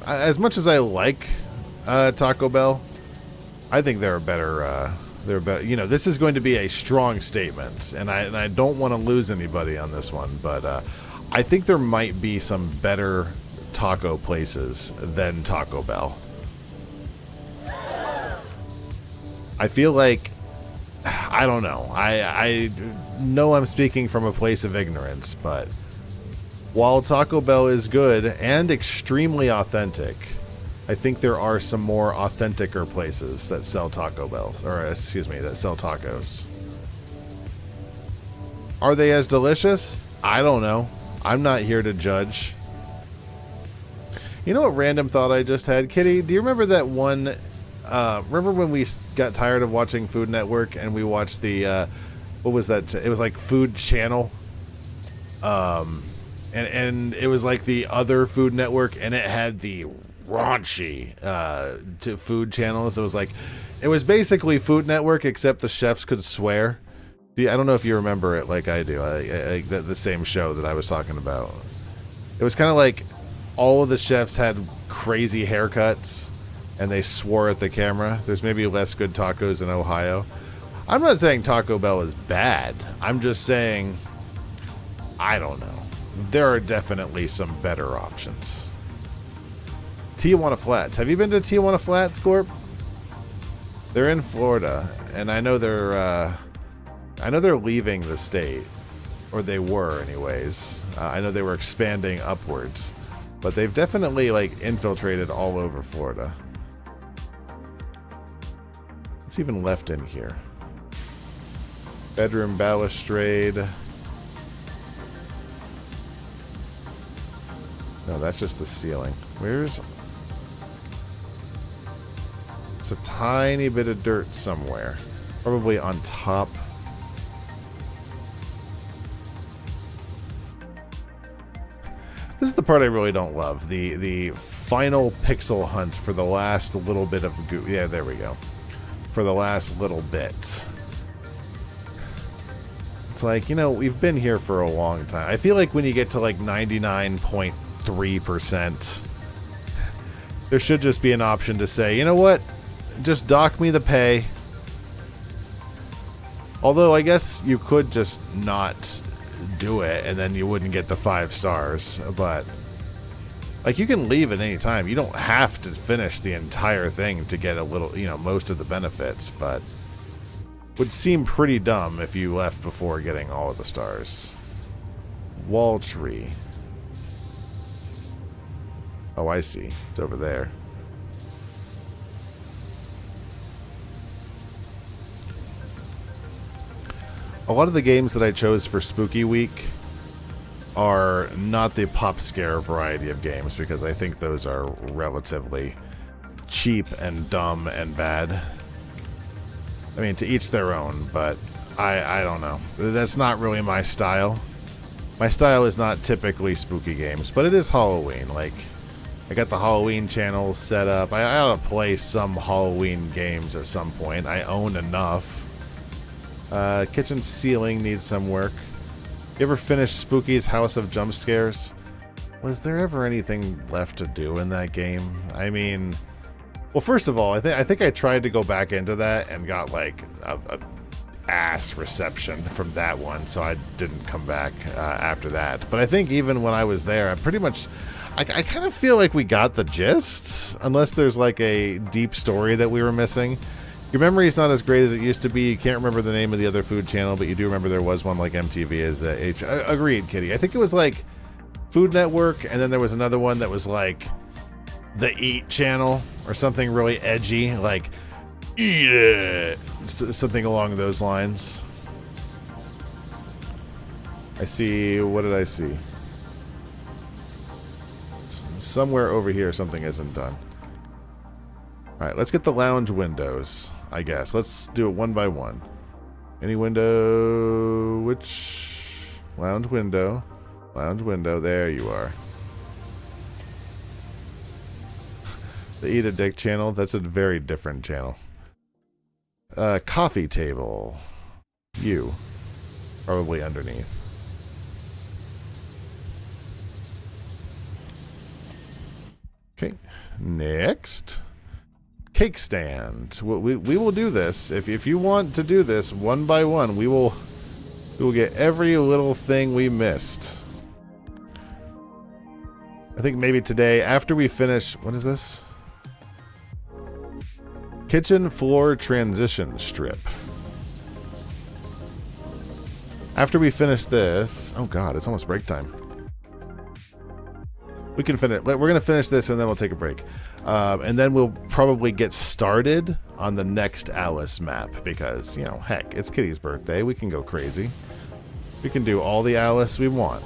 as much as I like Taco Bell, I think there are better They're better. You know, this is going to be a strong statement, and I don't want to lose anybody on this one, but I think there might be some better taco places than Taco Bell. I feel like, I don't know. I know I'm speaking from a place of ignorance, but while Taco Bell is good and extremely authentic, I think there are some more authenticer places that sell Taco Bells, or excuse me, that sell tacos. Are they as delicious? I don't know. I'm not here to judge. You know what random thought I just had, Kitty? Do you remember that one? Remember when we got tired of watching Food Network and we watched the what was that? It was like Food Channel. And it was like the other Food Network, and it had the raunchy to food channels. It was basically Food Network, except the chefs could swear. I don't know if you remember it like I do. The same show that I was talking about. It was kind of like all of the chefs had crazy haircuts, and they swore at the camera. There's maybe less good tacos in Ohio. I'm not saying Taco Bell is bad. I'm just saying, I don't know. There are definitely some better options. Tijuana Flats. Have you been to Tijuana Flats, Corp? They're in Florida, and I know they're leaving the state, or they were, anyways. I know they were expanding upwards, but they've definitely like infiltrated all over Florida. What's even left in here? Bedroom balustrade. No, that's just the ceiling. It's a tiny bit of dirt somewhere. Probably on top. This is the part I really don't love. The final pixel hunt for the last little bit of goo. Yeah, there we go. For the last little bit. It's like, you know, we've been here for a long time. I feel like when you get to like 99.3%, there should just be an option to say, you know what? Just dock me the pay. Although I guess you could just not do it and then you wouldn't get the 5 stars, but like you can leave at any time. You don't have to finish the entire thing to get a little, you know, most of the benefits, but would seem pretty dumb if you left before getting all of the stars. Wall tree. Oh, I see. It's over there. A lot of the games that I chose for Spooky Week are not the pop scare variety of games, because I think those are relatively cheap and dumb and bad. I mean, to each their own, but I don't know. That's not really my style. My style is not typically spooky games, but it is Halloween. Like, I got the Halloween channel set up. I ought to play some Halloween games at some point. I own enough. Kitchen ceiling needs some work. You ever finished Spooky's House of Jump Scares? Was there ever anything left to do in that game? I mean, well, first of all, I think I tried to go back into that and got like a ass reception from that one, so I didn't come back after that. But I think even when I was there, I pretty much, I kind of feel like we got the gist, unless there's like a deep story that we were missing. Your memory is not as great as it used to be. You can't remember the name of the other food channel, but you do remember there was one like MTV as agreed, Kitty. I think it was like Food Network, and then there was another one that was like the Eat channel or something really edgy, like Eat It, something along those lines. I see. What did I see? Somewhere over here, something isn't done. All right, let's get the lounge windows, I guess. Let's do it one by one. Any window? Which? Lounge window. Lounge window. There you are. The Eat a Dick channel. That's a very different channel. Coffee table. You. Probably underneath. Okay. Next. cake stand. We will do this. If you want to do this one by one, we will get every little thing we missed. I think maybe today, after we finish... What is this? Kitchen floor transition strip. After we finish this... Oh god, it's almost break time. We can finish... We're going to finish this and then we'll take a break. And then we'll probably get started on the next Alice map. Because, you know, heck, it's Kitty's birthday. We can go crazy. We can do all the Alice we want.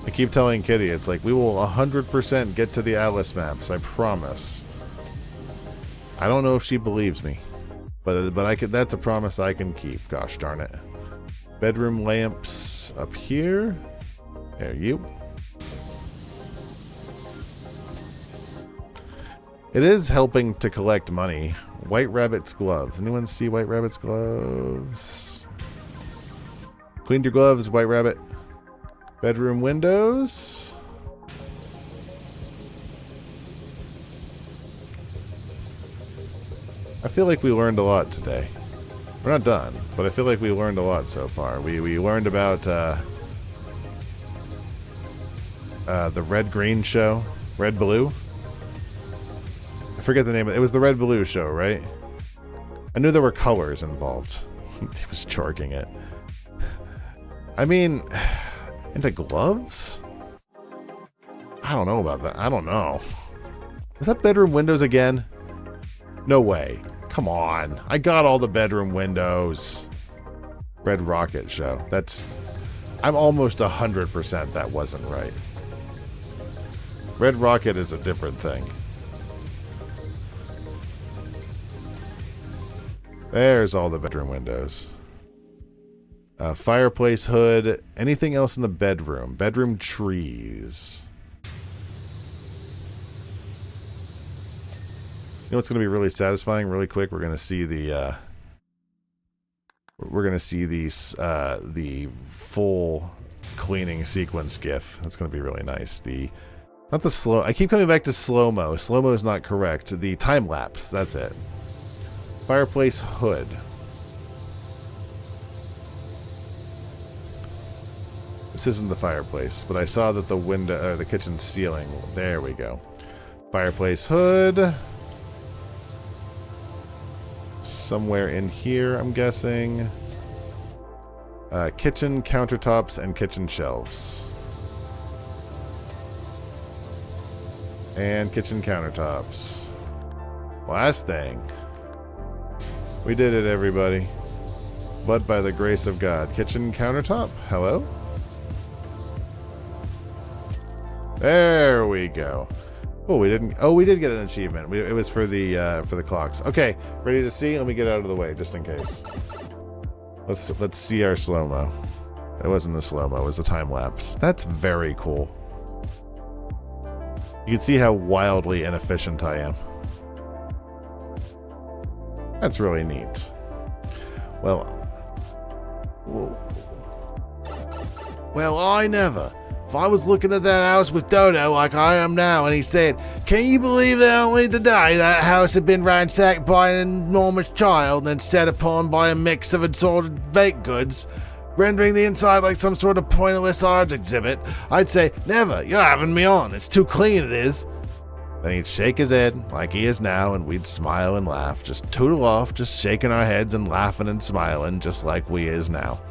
I keep telling Kitty, it's like, we will 100% get to the Alice maps, I promise. I don't know if she believes me, but I could. That's a promise I can keep. Gosh darn it. Bedroom lamps up here. There you. It is helping to collect money. White Rabbit's gloves. Anyone see White Rabbit's gloves? Cleaned your gloves, White Rabbit. Bedroom windows. I feel like we learned a lot today. We're not done, but I feel like we learned a lot so far. We learned about the red-green show. Red-blue? I forget the name of it. It was the red-blue show, right? I knew there were colors involved. He was charging it. I mean... Into gloves? I don't know about that. I don't know. Was that bedroom windows again? No way. Come on. I got all the bedroom windows. Red Rocket show. That's... I'm almost 100% that wasn't right. Red Rocket is a different thing. There's all the bedroom windows. Fireplace hood. Anything else in the bedroom? Bedroom trees. You know what's going to be really satisfying? Really quick, we're going to see the the full cleaning sequence GIF. That's going to be really nice. Not the slow. I keep coming back to slow-mo. Slow-mo is not correct. The time lapse. That's it. Fireplace hood. This isn't the fireplace, but I saw that the window, the kitchen ceiling. There we go. Fireplace hood. Somewhere in here, I'm guessing. Kitchen countertops and kitchen shelves. And kitchen countertops. Last thing. We did it, everybody. But by the grace of God. Kitchen countertop? Hello? There we go. Oh, we didn't. Oh, we did get an achievement. It was for the clocks. Okay, ready to see? Let me get out of the way just in case. Let's see our slow-mo. It wasn't the slow-mo. It was the time lapse. That's very cool. You can see how wildly inefficient I am. That's really neat. Well, I never. If I was looking at that house with Dodo like I am now, and he said, "Can you believe that only today that house had been ransacked by an enormous child and then set upon by a mix of assorted baked goods, rendering the inside like some sort of pointless art exhibit," I'd say, "Never, you're having me on, it's too clean it is." Then he'd shake his head like he is now, and we'd smile and laugh, just tootle off, just shaking our heads and laughing and smiling just like we is now.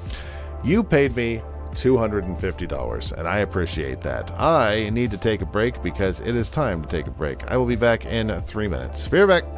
You paid me $250, and I appreciate that. I need to take a break because it is time to take a break. I will be back in 3 minutes. Be right back.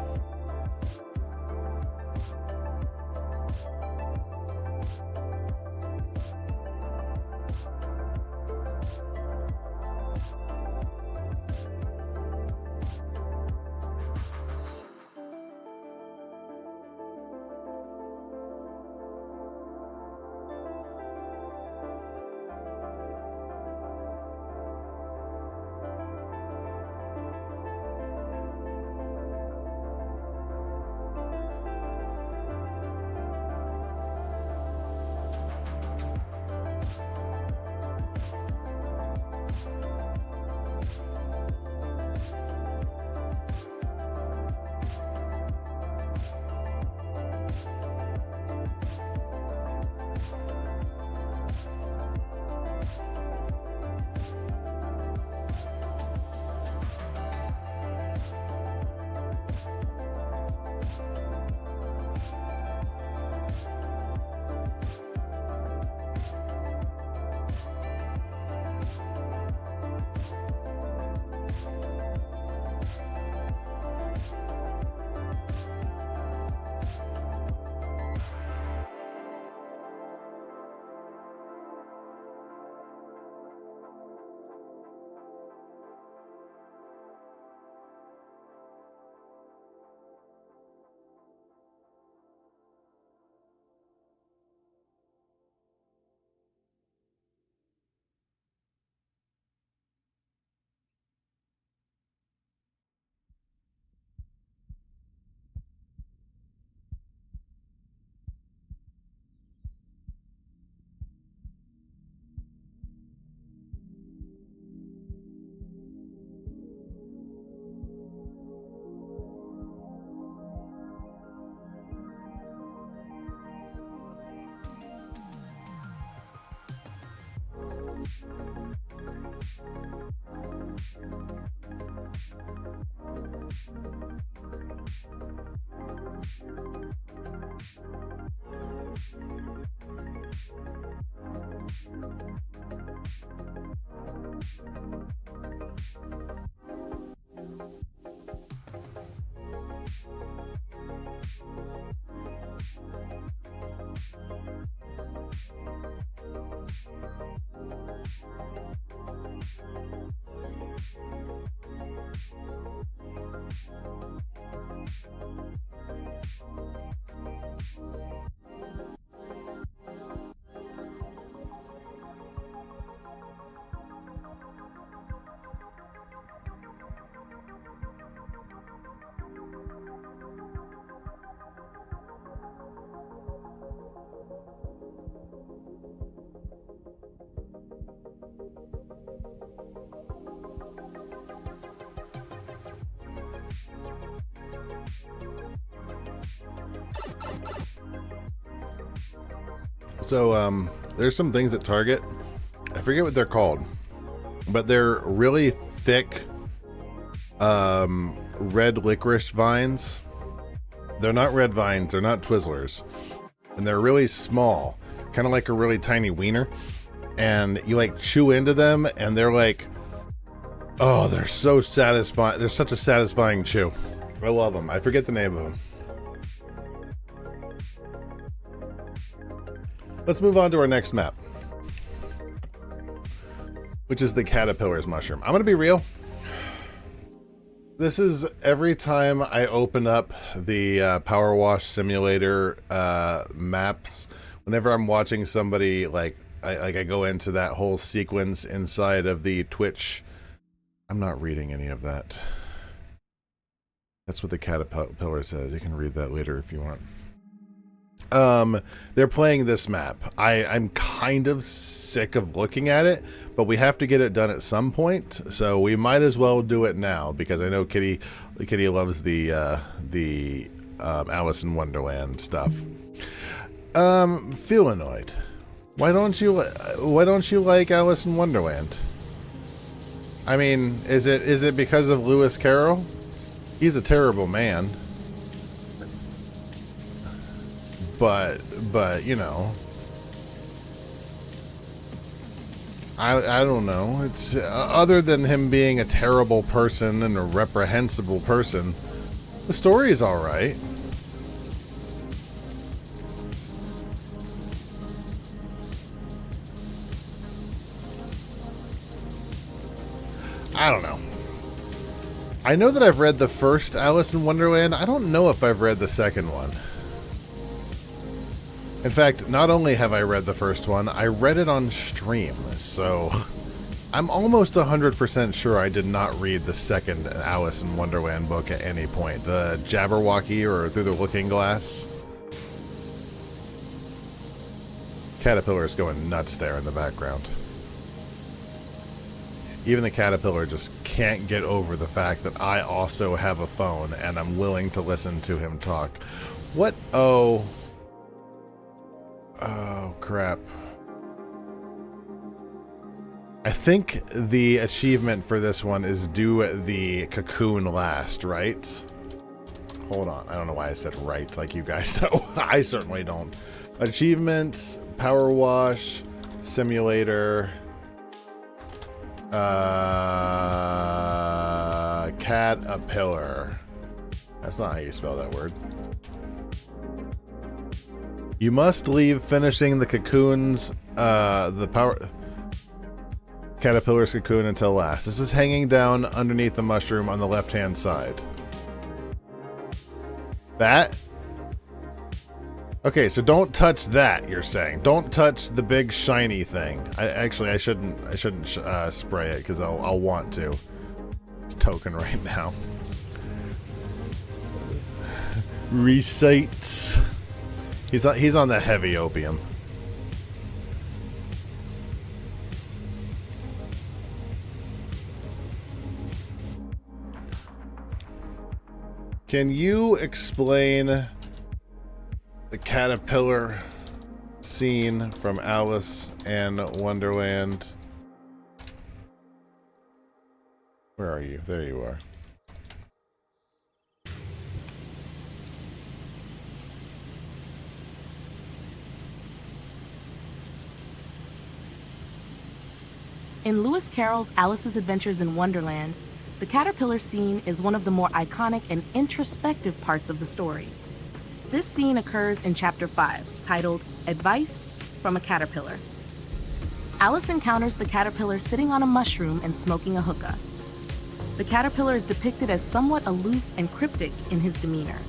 So, there's some things at Target. I forget what they're called, but they're really thick, red licorice vines. They're not red vines, they're not Twizzlers. And they're really small, kind of like a really tiny wiener. And you like chew into them and they're like, oh, they're so satisfying. They're such a satisfying chew. I love them. I forget the name of them. Let's move on to our next map, which is the caterpillar's mushroom. I'm going to be real. This is every time I open up the Powerwash Simulator maps, whenever I'm watching somebody, like I go into that whole sequence inside of the Twitch. I'm not reading any of that. That's what the caterpillar says. You can read that later if you want. They're playing this map. I'm kind of sick of looking at it, but we have to get it done at some point, so we might as well do it now because I know Kitty loves the Alice in Wonderland stuff. Felinoid, why don't you like Alice in Wonderland? I mean, is it because of Lewis Carroll? He's a terrible man. But you know, I don't know. It's other than him being a terrible person and a reprehensible person, the story is all right. I don't know. I know that I've read the first Alice in Wonderland. I don't know if I've read the second one. In fact, not only have I read the first one, I read it on stream, so I'm almost 100% sure I did not read the second Alice in Wonderland book at any point. The Jabberwocky or Through the Looking Glass. Caterpillar's going nuts there in the background. Even the caterpillar just can't get over the fact that I also have a phone and I'm willing to listen to him talk. What? Oh, crap. I think the achievement for this one is do the cocoon last, right? Hold on. I don't know why I said right like you guys know. I certainly don't. Achievement, Powerwash Simulator, caterpillar. That's not how you spell that word. You must leave finishing the cocoons, caterpillar's cocoon until last. This is hanging down underneath the mushroom on the left-hand side. That? Okay, so don't touch that, you're saying. Don't touch the big shiny thing. I shouldn't spray it because I'll want to. It's token right now. Receipts. He's on the heavy opium. Can you explain the caterpillar scene from Alice in Wonderland? Where are you? There you are. In Lewis Carroll's Alice's Adventures in Wonderland, the caterpillar scene is one of the more iconic and introspective parts of the story. This scene occurs in Chapter 5, titled Advice from a Caterpillar. Alice encounters the caterpillar sitting on a mushroom and smoking a hookah. The caterpillar is depicted as somewhat aloof and cryptic in his demeanor.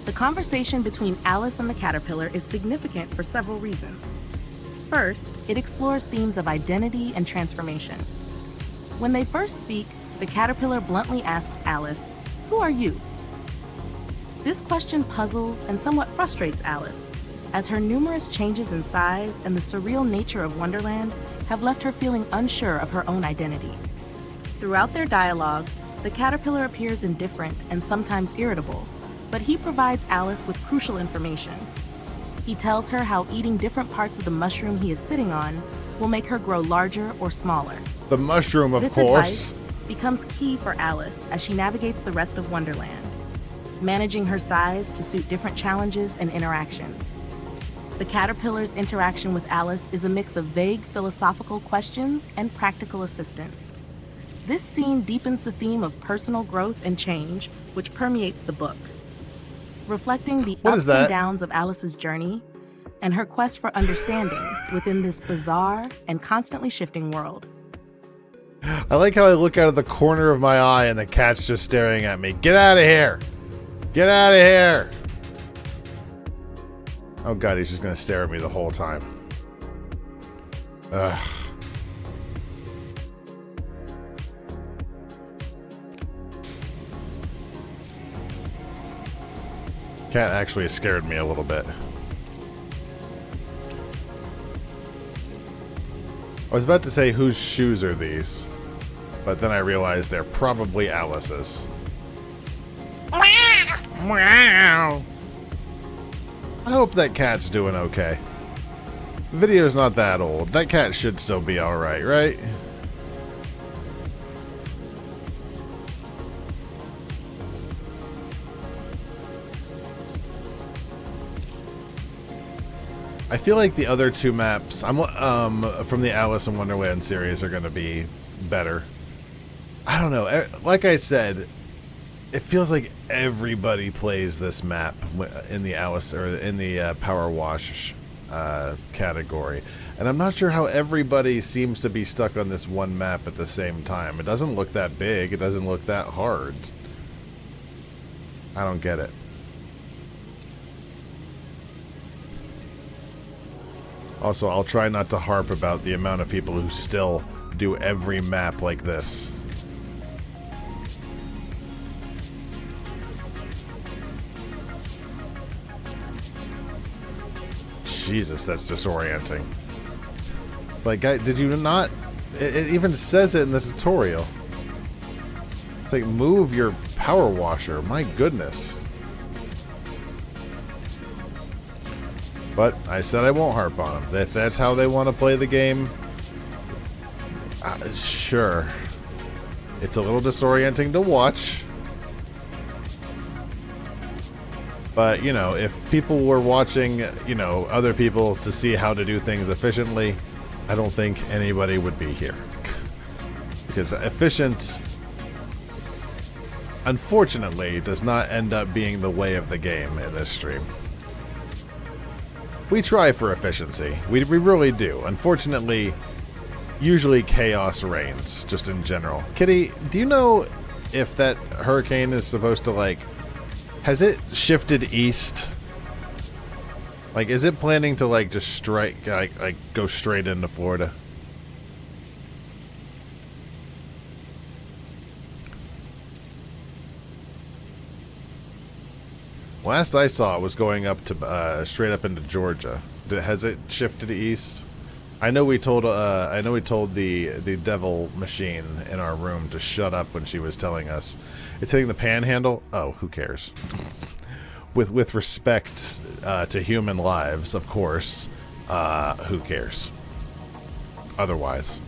The conversation between Alice and the caterpillar is significant for several reasons. First, it explores themes of identity and transformation. When they first speak, the caterpillar bluntly asks Alice, "Who are you?" This question puzzles and somewhat frustrates Alice, as her numerous changes in size and the surreal nature of Wonderland have left her feeling unsure of her own identity. Throughout their dialogue, the caterpillar appears indifferent and sometimes irritable, but he provides Alice with crucial information. He tells her how eating different parts of the mushroom he is sitting on will make her grow larger or smaller. The mushroom, of This course. advice becomes key for Alice as she navigates the rest of Wonderland, managing her size to suit different challenges and interactions. The caterpillar's interaction with Alice is a mix of vague philosophical questions and practical assistance. This scene deepens the theme of personal growth and change, which permeates the book, reflecting the What is ups that? and downs of Alice's journey and her quest for understanding within this bizarre and constantly shifting world. I like how I look out of the corner of my eye and the cat's just staring at me. Get out of here! Get out of here! Oh god, he's just gonna stare at me the whole time. Ugh. Cat actually scared me a little bit. I was about to say, whose shoes are these? But then I realized they're probably Alice's. Meow. I hope that cat's doing okay. The video's not that old. That cat should still be alright, right? I feel like the other two maps from the Alice in Wonderland series are going to be better. I don't know. Like I said, it feels like everybody plays this map in the Alice or in the Powerwash category. And I'm not sure how everybody seems to be stuck on this one map at the same time. It doesn't look that big. It doesn't look that hard. I don't get it. Also, I'll try not to harp about the amount of people who still do every map like this. Jesus, that's disorienting. Like, guy, did you not? It even says it in the tutorial. It's like, move your power washer. My goodness. But I said I won't harp on them. If that's how they want to play the game, sure. It's a little disorienting to watch. But, you know, if people were watching, you know, other people to see how to do things efficiently, I don't think anybody would be here. Because efficient, unfortunately, does not end up being the way of the game in this stream. We try for efficiency. We really do. Unfortunately, usually chaos reigns, just in general. Kitty, do you know if that hurricane is supposed to, like... Has it shifted east? Like, is it planning to, like, just strike, like go straight into Florida? Last I saw it was going up to straight up into Georgia. Has it shifted east? I know we told the devil machine in our room to shut up when she was telling us it's hitting the panhandle. Oh, who cares? With respect to human lives, of course. Who cares? Otherwise,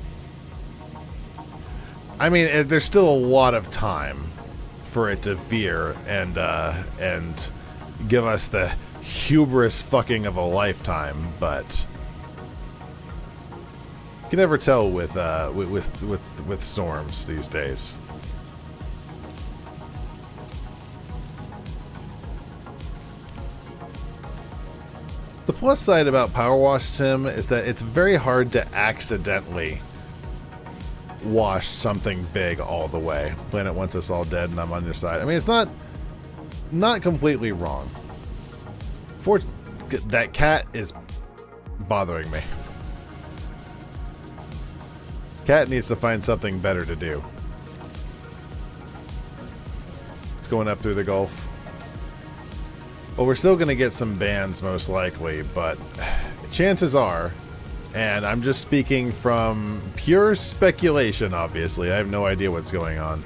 I mean, there's still a lot of time for it to veer and give us the hubris fucking of a lifetime, but you can never tell with storms these days. The plus side about Powerwash Sim is that it's very hard to accidentally wash something big all the way. Planet wants us all dead and I'm on your side. I mean, it's not completely wrong. That cat is bothering me. Cat needs to find something better to do. It's going up through the Gulf. Well, we're still going to get some bans most likely, but chances are, and I'm just speaking from pure speculation, obviously, I have no idea what's going on.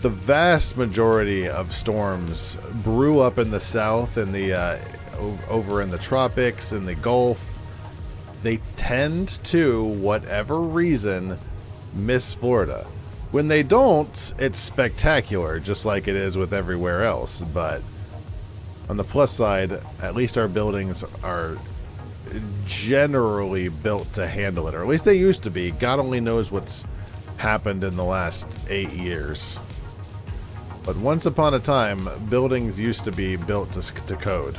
The vast majority of storms brew up in the south in the over in the tropics, in the Gulf, they tend to, whatever reason, miss Florida. When they don't, it's spectacular, just like it is with everywhere else. But on the plus side, at least our buildings are generally built to handle it, or at least they used to be. God only knows what's happened in the last 8 years. But once upon a time, buildings used to be built to code.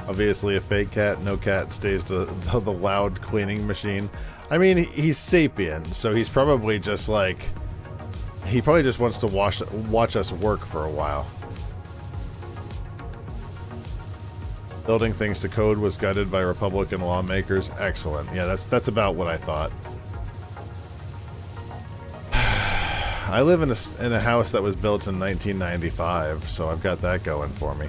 Obviously a fake cat, no cat stays to the loud cleaning machine. I mean, he's sapient, so he's probably just like... He probably just wants to watch us work for a while. Building things to code was gutted by Republican lawmakers. Excellent. Yeah, that's about what I thought. I live in a house that was built in 1995, so I've got that going for me.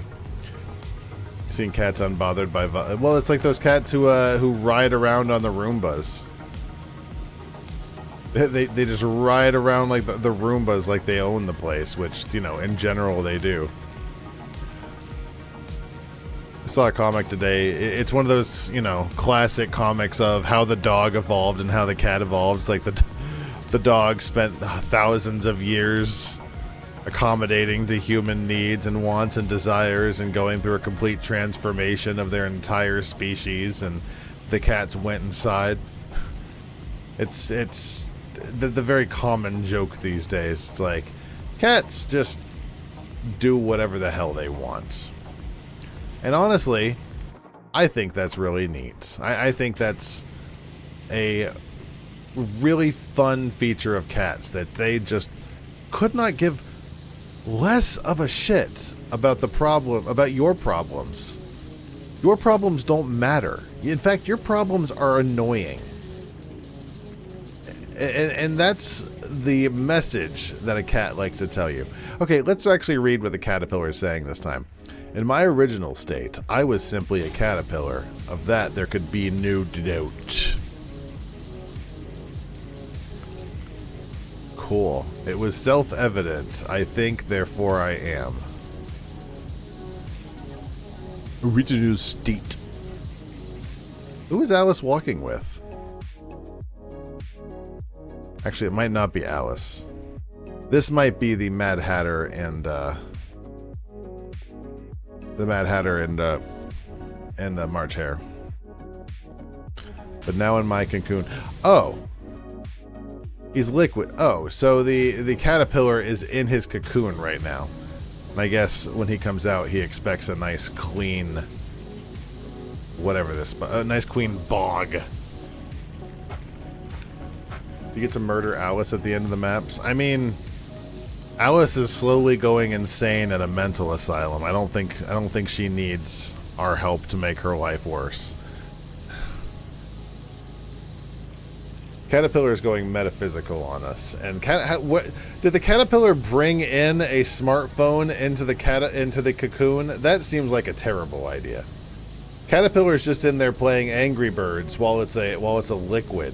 Seen cats unbothered by... Well, it's like those cats who ride around on the Roombas. They just ride around like the Roombas like they own the place, which, you know, in general they do. I saw a comic today. It's one of those, you know, classic comics of how the dog evolved and how the cat evolved. It's like the dog spent thousands of years accommodating to human needs and wants and desires and going through a complete transformation of their entire species, and the cats went inside. It's the very common joke these days. It's like, cats just do whatever the hell they want. And honestly, I think that's really neat. I think that's a really fun feature of cats, that they just could not give less of a shit about about your problems. Your problems don't matter. In fact, your problems are annoying. And that's the message that a cat likes to tell you. Okay, let's actually read what the caterpillar is saying this time. In my original state, I was simply a caterpillar. Of that, there could be no doubt. Cool. It was self-evident. I think, therefore I am. Original state. Who is Alice walking with? Actually, it might not be Alice. This might be the Mad Hatter and the March Hare. But now in my cocoon. Oh, he's liquid. Oh, so the caterpillar is in his cocoon right now. And I guess when he comes out, he expects a nice clean, whatever this, a nice clean bog. You get to murder Alice at the end of the maps. I mean, Alice is slowly going insane at a mental asylum. I don't think she needs our help to make her life worse. Caterpillar is going metaphysical on us. And what did the caterpillar bring in a smartphone into the cocoon? That seems like a terrible idea. Caterpillar's just in there playing Angry Birds while it's a liquid.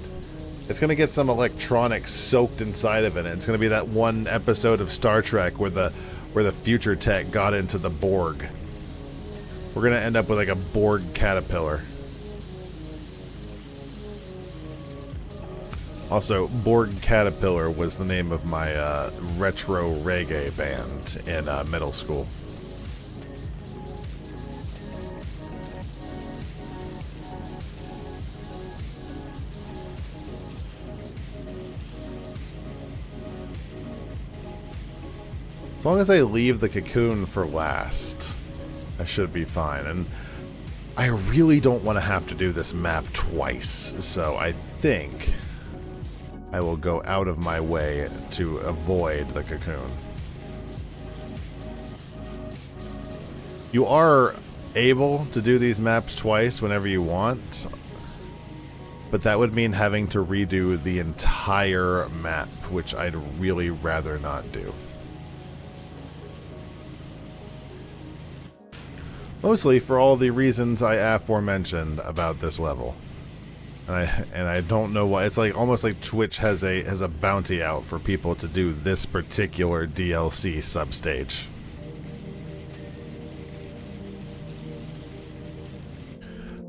It's gonna get some electronics soaked inside of it, and it's gonna be that one episode of Star Trek where the future tech got into the Borg. We're gonna end up with like a Borg caterpillar. Also, Borg Caterpillar was the name of my retro reggae band in middle school. As long as I leave the cocoon for last, I should be fine. And I really don't want to have to do this map twice, so I think I will go out of my way to avoid the cocoon. You are able to do these maps twice whenever you want, but that would mean having to redo the entire map, which I'd really rather not do. Mostly for all the reasons I aforementioned about this level. And I don't know why. It's like almost like Twitch has a bounty out for people to do this particular DLC substage.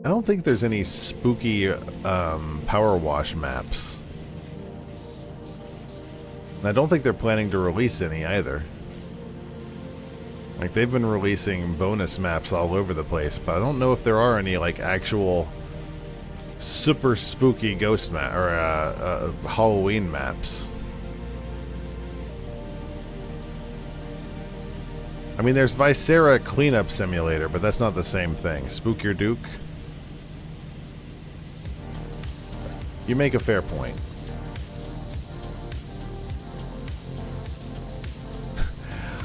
I don't think there's any spooky Power Wash maps. And I don't think they're planning to release any either. Like, they've been releasing bonus maps all over the place, but I don't know if there are any, like, actual super spooky ghost map or Halloween maps. I mean, there's Viscera Cleanup Simulator, but that's not the same thing. Spook Your Duke? You make a fair point.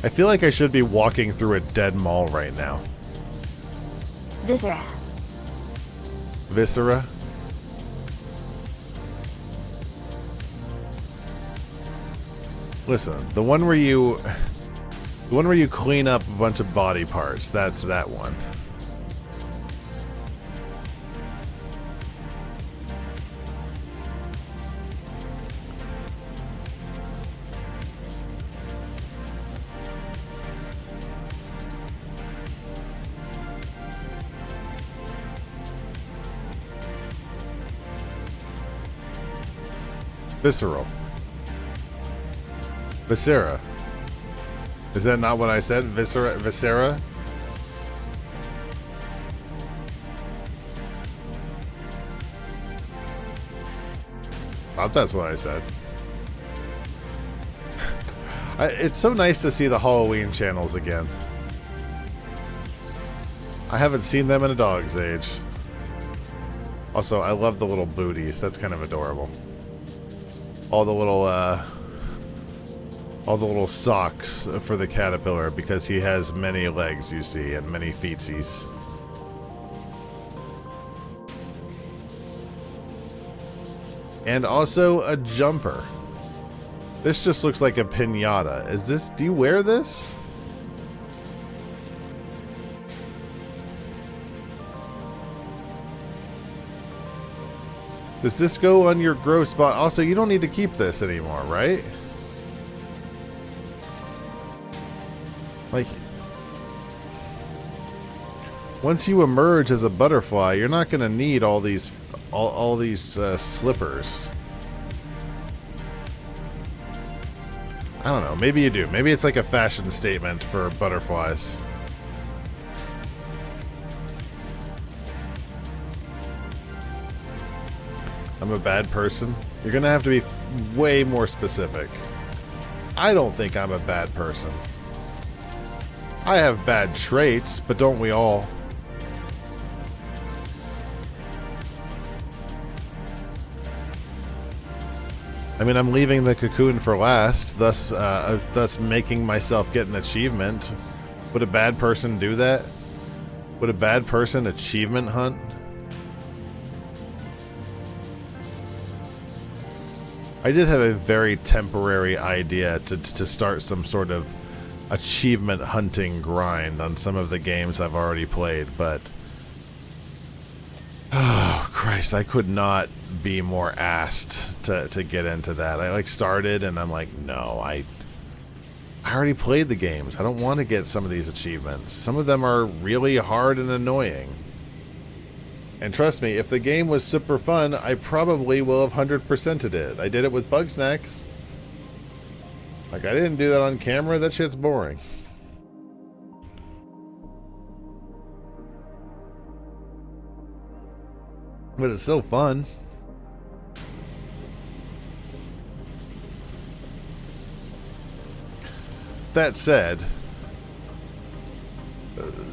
I feel like I should be walking through a dead mall right now. Viscera. Viscera? Listen, the one where you clean up a bunch of body parts, that's that one. Visceral. Viscera. Is that not what I said? Viscera? Viscera? Thought that's what I said. It's so nice to see the Halloween channels again. I haven't seen them in a dog's age. Also, I love the little booties. That's kind of adorable. All the little socks for the caterpillar because he has many legs, you see, and many feetsies. And also a jumper. This just looks like a piñata. Is this, do you wear this? Does this go on your grow spot? Also, you don't need to keep this anymore, right? Like, once you emerge as a butterfly, you're not going to need all these slippers. I don't know. Maybe you do. Maybe it's like a fashion statement for butterflies. I'm a bad person. You're going to have to be way more specific. I don't think I'm a bad person. I have bad traits, but don't we all? I mean, I'm leaving the cocoon for last, thus making myself get an achievement. Would a bad person do that? Would a bad person achievement hunt? I did have a very temporary idea to start some sort of achievement hunting grind on some of the games I've already played, but oh Christ, I could not be more asked to get into that. I like started and I'm like, no, I already played the games. I don't want to get some of these achievements. Some of them are really hard and annoying. And trust me, if the game was super fun, I probably will have 100%ed it. I did it with Bugsnax. Like, I didn't do that on camera. That shit's boring. But it's still fun. That said,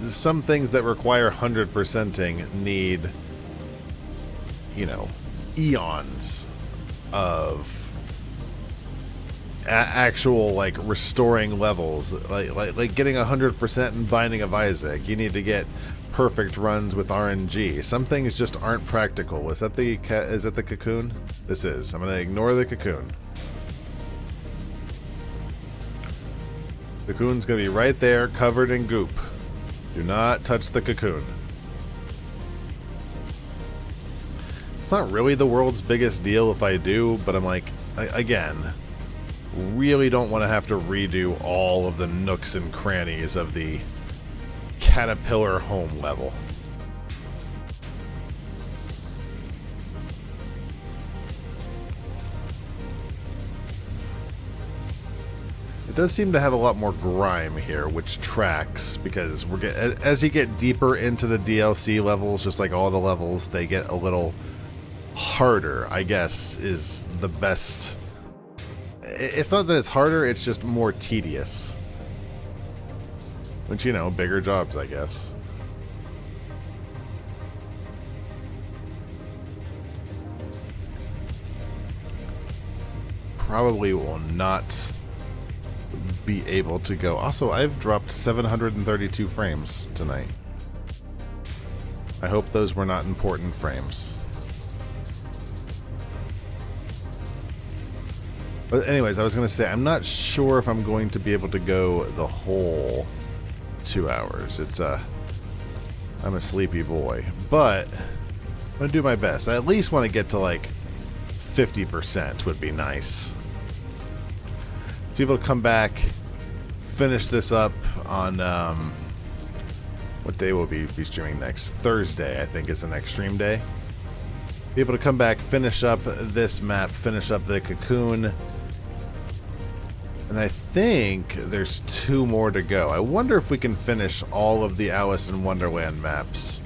some things that require 100%ing need, you know, eons of actual, like, restoring levels. Like getting 100% in Binding of Isaac. You need to get perfect runs with RNG. Some things just aren't practical. Is that the cocoon? This is. I'm going to ignore the cocoon. The cocoon's going to be right there, covered in goop. Do not touch the cocoon. It's not really the world's biggest deal if I do, but I'm like, again, really don't want to have to redo all of the nooks and crannies of the caterpillar home level. does seem to have a lot more grime here, which tracks, because as you get deeper into the DLC levels, just like all the levels, they get a little harder, I guess, is the best. It's not that it's harder, it's just more tedious. Which, you know, bigger jobs, I guess. Probably will not be able to go. Also, I've dropped 732 frames tonight. I hope those were not important frames. But anyways, I was going to say, I'm not sure if I'm going to be able to go the whole 2 hours. I'm a sleepy boy. But I'm going to do my best. I at least want to get to like 50% would be nice. To be able to come back, finish this up on, what day will we be streaming next? Thursday, I think, is the next stream day. Be able to come back, finish up this map, finish up the cocoon. And I think there's 2 more to go. I wonder if we can finish all of the Alice in Wonderland maps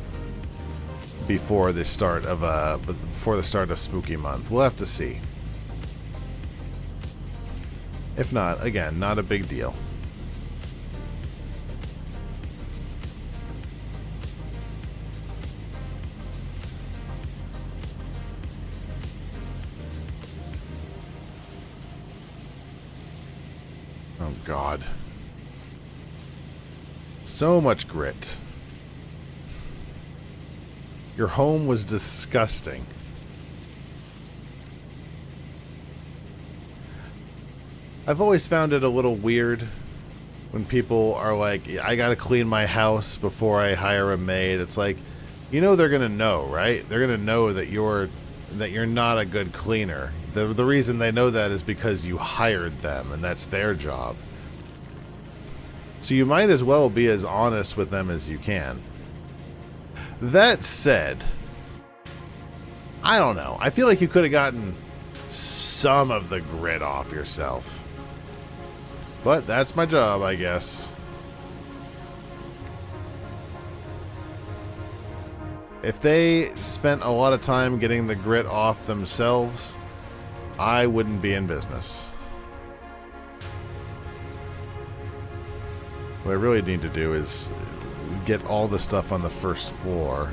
before the start of Spooky Month. We'll have to see. If not, again, not a big deal. Oh, God. So much grit. Your home was disgusting. I've always found it a little weird when people are like, I gotta clean my house before I hire a maid. It's like, you know they're gonna know, right? They're gonna know that you're not a good cleaner. The reason they know that is because you hired them, and that's their job. So you might as well be as honest with them as you can. That said, I don't know. I feel like you could have gotten some of the grit off yourself. But that's my job, I guess. If they spent a lot of time getting the grit off themselves, I wouldn't be in business. What I really need to do is get all the stuff on the first floor.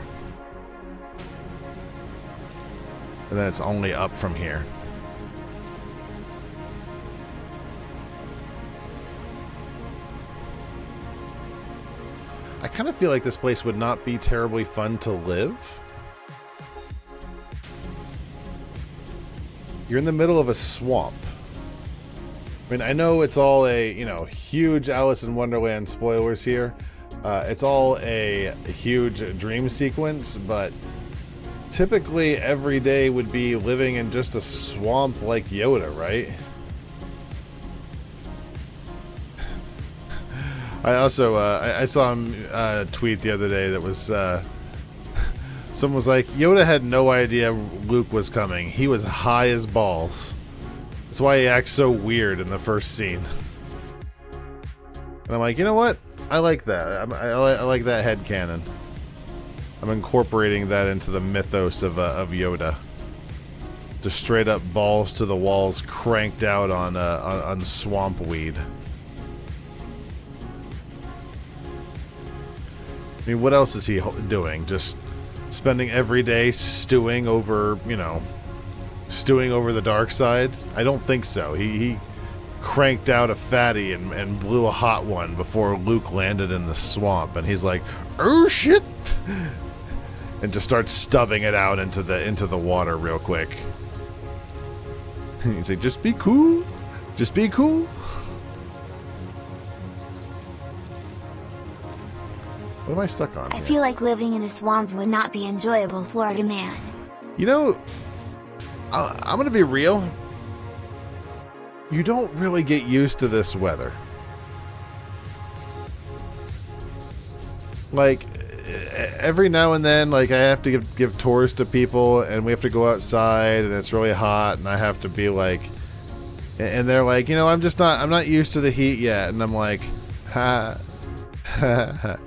And then it's only up from here. I kind of feel like this place would not be terribly fun to live. You're in the middle of a swamp. I mean, I know it's all a, you know, huge Alice in Wonderland spoilers here. It's all a huge dream sequence, but typically every day would be living in just a swamp like Yoda, right? I also, I saw him tweet the other day that was, someone was like, Yoda had no idea Luke was coming. He was high as balls. That's why he acts so weird in the first scene. And I'm like, you know what? I like that. I like that headcanon. I'm incorporating that into the mythos of Yoda. Just straight up balls to the walls, cranked out on swamp weed. I mean, what else is he doing? Just spending every day stewing over, you know, stewing over the dark side? I don't think so. He cranked out a fatty and blew a hot one before Luke landed in the swamp, and he's like, "Oh shit!" and just starts stubbing it out into the water real quick. He's like, "Just be cool, just be cool." What am I stuck on? I feel like living in a swamp would not be enjoyable, Florida man. You know, I'm gonna be real. You don't really get used to this weather. Like, every now and then, like, I have to give tours to people, and we have to go outside, and it's really hot, and I have to be like, And they're like, I'm not used to the heat yet. And I'm like, ha, ha, ha.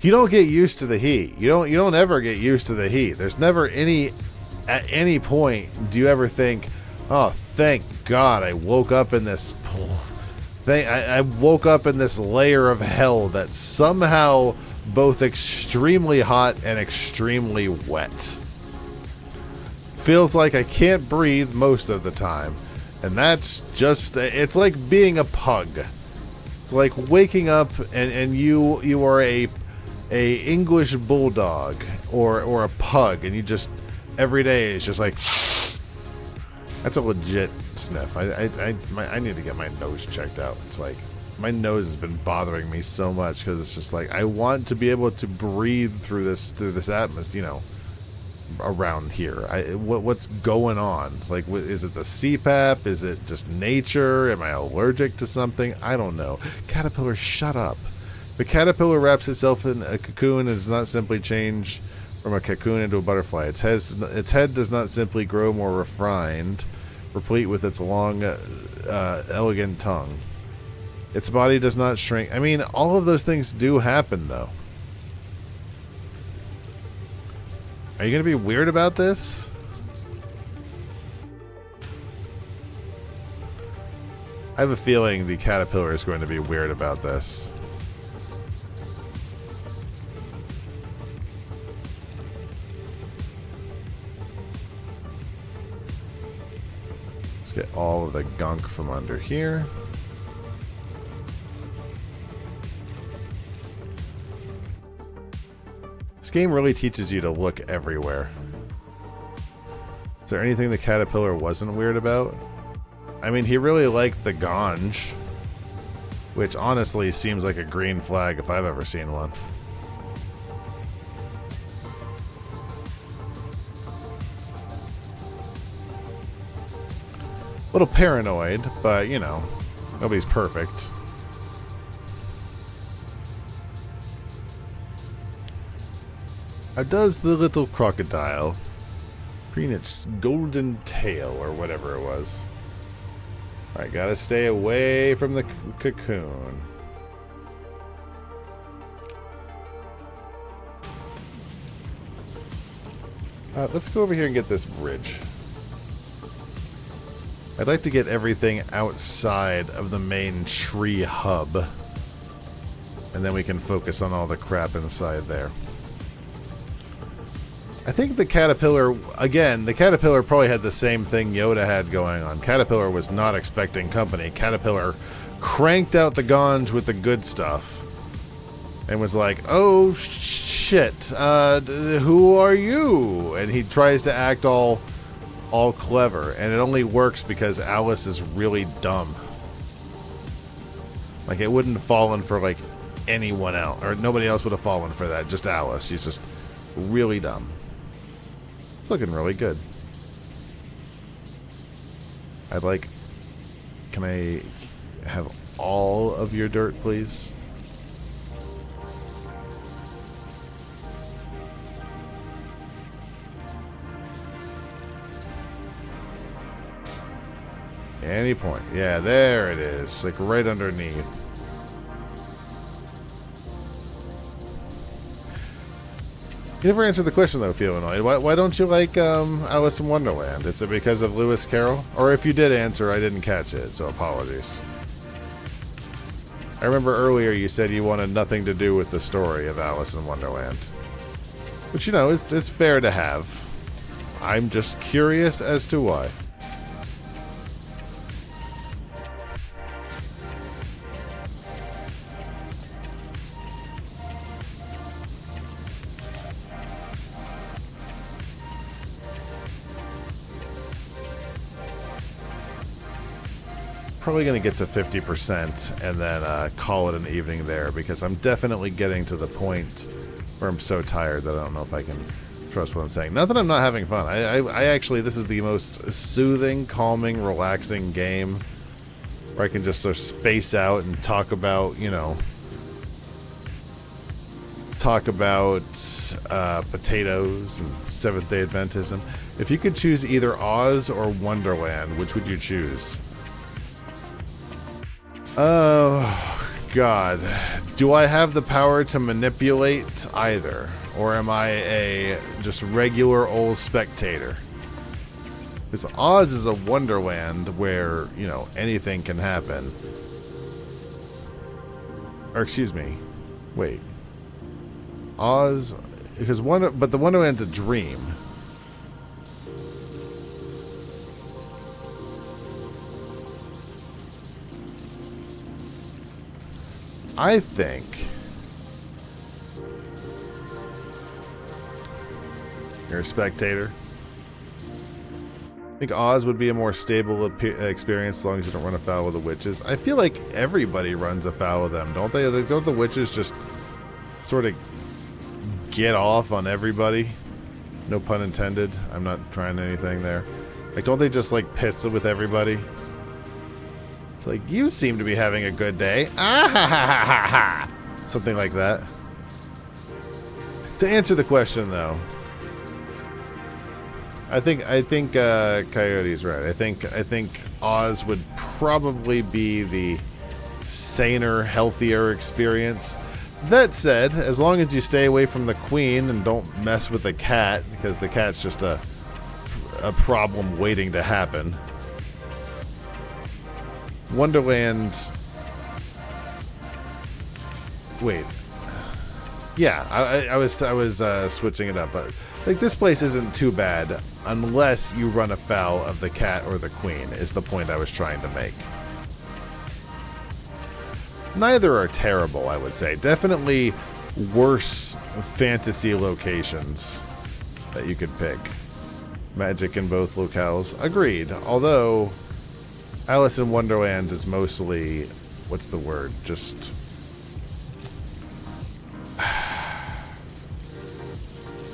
You don't get used to the heat. You don't ever get used to the heat. There's never at any point do you ever think, oh, thank God I woke up in this I woke up in this layer of hell that's somehow both extremely hot and extremely wet. Feels like I can't breathe most of the time. And that's just, it's like being a pug. It's like waking up and you are a English bulldog or a pug, and you just every day is just like, that's a legit sniff. I need to get my nose checked out. It's like my nose has been bothering me so much because it's just like I want to be able to breathe through this atmosphere, around here. What's going on? It's like, is it the CPAP? Is it just nature? Am I allergic to something? I don't know. Caterpillar, shut up. The caterpillar wraps itself in a cocoon and does not simply change from a cocoon into a butterfly. Its head does not simply grow more refined, replete with its long, elegant tongue. Its body does not shrink. I mean, all of those things do happen, though. Are you going to be weird about this? I have a feeling the caterpillar is going to be weird about this. Let's get all of the gunk from under here. This game really teaches you to look everywhere. Is there anything the caterpillar wasn't weird about? I mean, he really liked the ganj, which honestly seems like a green flag if I've ever seen one. A little paranoid, but nobody's perfect. How does the little crocodile preen its golden tail, or whatever it was? Alright, gotta stay away from the cocoon. Let's go over here and get this bridge. I'd like to get everything outside of the main tree hub. And then we can focus on all the crap inside there. I think the caterpillar, again, the caterpillar probably had the same thing Yoda had going on. Caterpillar was not expecting company. Caterpillar cranked out the ganj with the good stuff and was like, oh shit, who are you? And he tries to act all clever, and it only works because Alice is really dumb. Like, it wouldn't have fallen for like anyone else, or nobody else would have fallen for that, just Alice. She's just really dumb. It's looking really good. Can I have all of your dirt, please? Any point. Yeah, there it is. Like right underneath. You never answered the question, though, Feelanoid. Why don't you like Alice in Wonderland? Is it because of Lewis Carroll? Or if you did answer, I didn't catch it, so apologies. I remember earlier you said you wanted nothing to do with the story of Alice in Wonderland. Which, is fair to have. I'm just curious as to why. Probably going to get to 50% and then call it an evening there, because I'm definitely getting to the point where I'm so tired that I don't know if I can trust what I'm saying. Not that I'm not having fun. I actually, this is the most soothing, calming, relaxing game where I can just sort of space out and talk about, talk about potatoes and Seventh-day Adventism. If you could choose either Oz or Wonderland, which would you choose? Oh, God. Do I have the power to manipulate either? Or am I a just regular old spectator? Because Oz is a wonderland where, you know, anything can happen. Or excuse me. Wait. Oz, because but the Wonderland's a dream. I think you're a spectator. I think Oz would be a more stable experience as long as you don't run afoul of the witches. I feel like everybody runs afoul of them, don't they? Like, don't the witches just sort of get off on everybody? No pun intended. I'm not trying anything there. Like, don't they just like piss with everybody? It's like, you seem to be having a good day. Ah ha ha ha ha ha. Something like that. To answer the question, though, I think Coyote's right. I think Oz would probably be the saner, healthier experience. That said, as long as you stay away from the queen and don't mess with the cat, because the cat's just a problem waiting to happen. Wonderland. Wait. Yeah, I was switching it up, but like this place isn't too bad unless you run afoul of the cat or the queen. Is the point I was trying to make. Neither are terrible, I would say. Definitely worse fantasy locations that you could pick. Magic in both locales. Agreed. Although Alice in Wonderland is mostly, what's the word? Just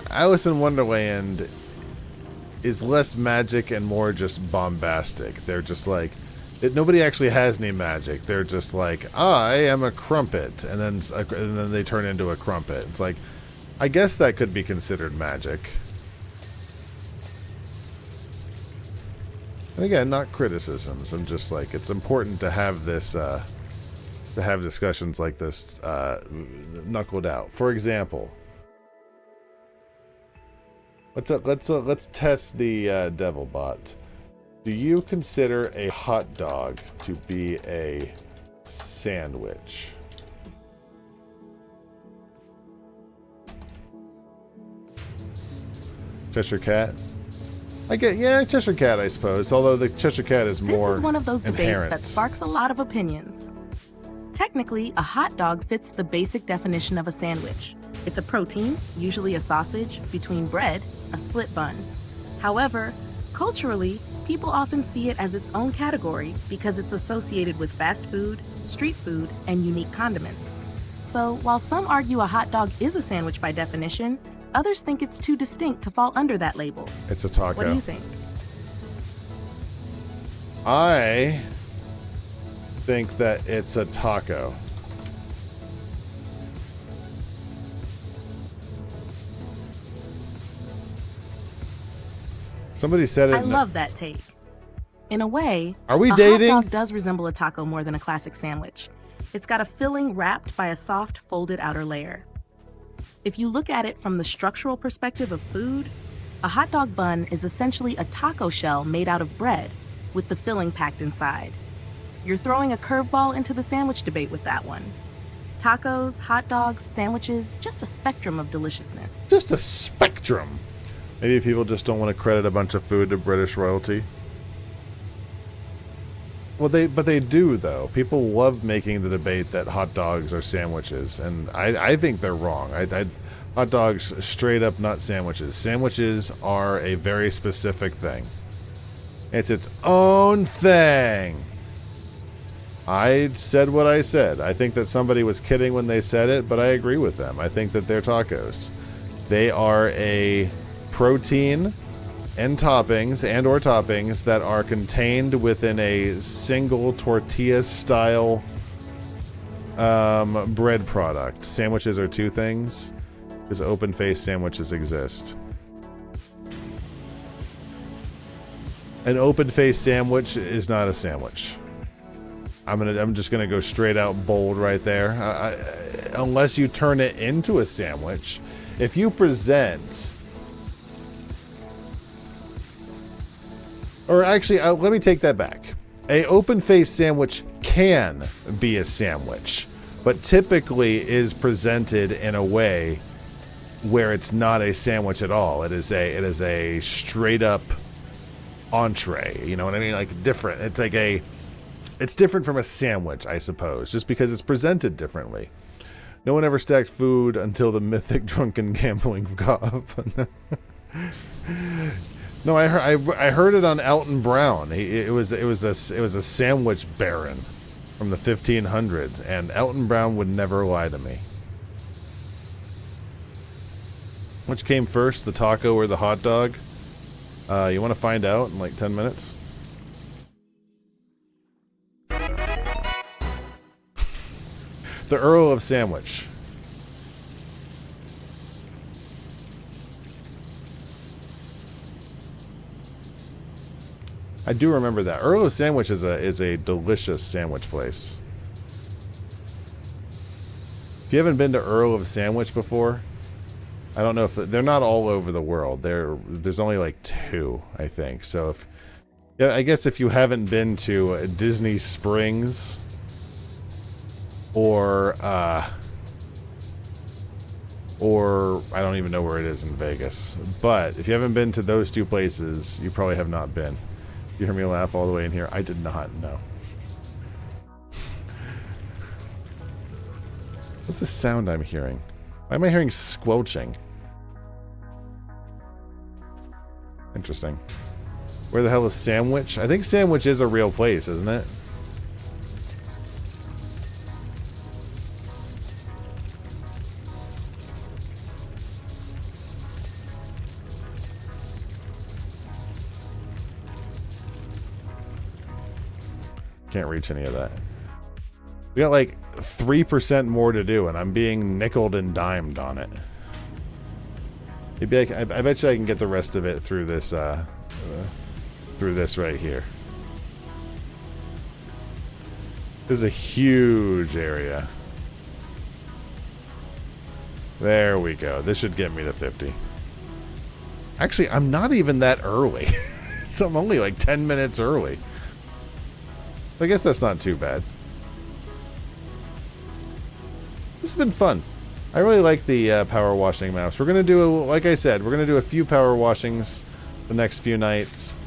Alice in Wonderland is less magic and more just bombastic. They're just like, nobody actually has any magic. They're just like, I am a crumpet, and then they turn into a crumpet. It's like, I guess that could be considered magic. And again, not criticisms. I'm just like, it's important to have this, to have discussions like this knuckled out. For example, let's test the devil bot. Do you consider a hot dog to be a sandwich? Cheshire Cat? Yeah, Cheshire Cat, I suppose. Although the Cheshire Cat is more This is one of those inherent. debates that sparks a lot of opinions. Technically, a hot dog fits the basic definition of a sandwich. It's a protein, usually a sausage, between bread, a split bun. However, culturally, people often see it as its own category because it's associated with fast food, street food, and unique condiments. So, while some argue a hot dog is a sandwich by definition, others think it's too distinct to fall under that label. It's a taco. What do you think? I think that it's a taco. Somebody said it. I love that take. In a way, Are we a dating? hot dog does resemble a taco more than a classic sandwich. It's got a filling wrapped by a soft, folded outer layer. If you look at it from the structural perspective of food, a hot dog bun is essentially a taco shell made out of bread, with the filling packed inside. You're throwing a curveball into the sandwich debate with that one. Tacos, hot dogs, sandwiches, just a spectrum of deliciousness. Just a spectrum. Maybe people just don't want to credit a bunch of food to British royalty. Well, but they do, though. People love making the debate that hot dogs are sandwiches, and I think they're wrong. Hot dogs, straight up not sandwiches. Sandwiches are a very specific thing. It's its own thing. I said what I said. I think that somebody was kidding when they said it, but I agree with them. I think that they're tacos. They are a protein and toppings or toppings that are contained within a single tortilla style bread product. Sandwiches are two things. Because open-faced sandwiches exist. An open-faced sandwich is not a sandwich. I'm just gonna go straight out bold right there. Unless you turn it into a sandwich. If you present, or actually, let me take that back. A open-faced sandwich can be a sandwich, but typically is presented in a way where it's not a sandwich at all. It is a straight up entree. You know what I mean? Like different. It's different from a sandwich, I suppose, just because it's presented differently. No one ever stacked food until the mythic drunken gambling gob. No, I heard it on Elton Brown. It was a sandwich baron from the 1500s, and Elton Brown would never lie to me. Which came first, the taco or the hot dog? You want to find out in like 10 minutes? The Earl of Sandwich. I do remember that. Earl of Sandwich is a delicious sandwich place. If you haven't been to Earl of Sandwich before, I don't know if they're not all over the world. There's only like 2, I think. So I guess if you haven't been to Disney Springs or I don't even know where it is in Vegas. But if you haven't been to those 2 places, you probably have not been. You hear me laugh all the way in here? I did not know. What's the sound I'm hearing? Why am I hearing squelching? Interesting. Where the hell is Sandwich? I think Sandwich is a real place, isn't it? Can't reach any of that. We got like 3% more to do, and I'm being nickeled and dimed on it. Maybe I bet you I can get the rest of it through this right here. This is a huge area. There we go. This should get me to 50. Actually, I'm not even that early. So I'm only like 10 minutes early. I guess that's not too bad. This has been fun. I really like the power washing maps. We're going to do, like I said, we're going to do a few power washings the next few nights.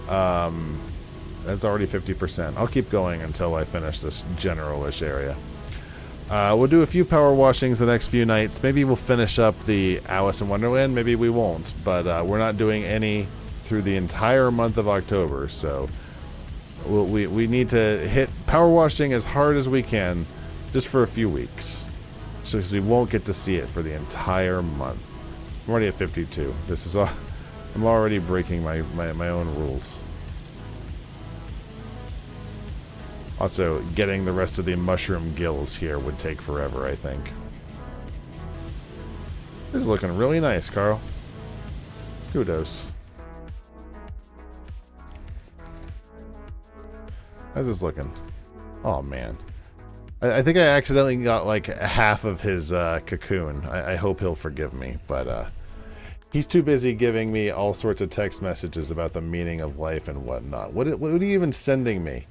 That's already 50%. I'll keep going until I finish this general-ish area. We'll do a few power washings the next few nights. Maybe we'll finish up the Alice in Wonderland. Maybe we won't. But we're not doing any through the entire month of October. So we need to hit power washing as hard as we can just for a few weeks. So we won't get to see it for the entire month. I'm already at 52. This is all. I'm already breaking my own rules. Also, getting the rest of the mushroom gills here would take forever, I think. This is looking really nice, Carl. Kudos. How's this looking? Oh, man. I think I accidentally got like half of his cocoon. I hope he'll forgive me, but he's too busy giving me all sorts of text messages about the meaning of life and whatnot. What are you even sending me?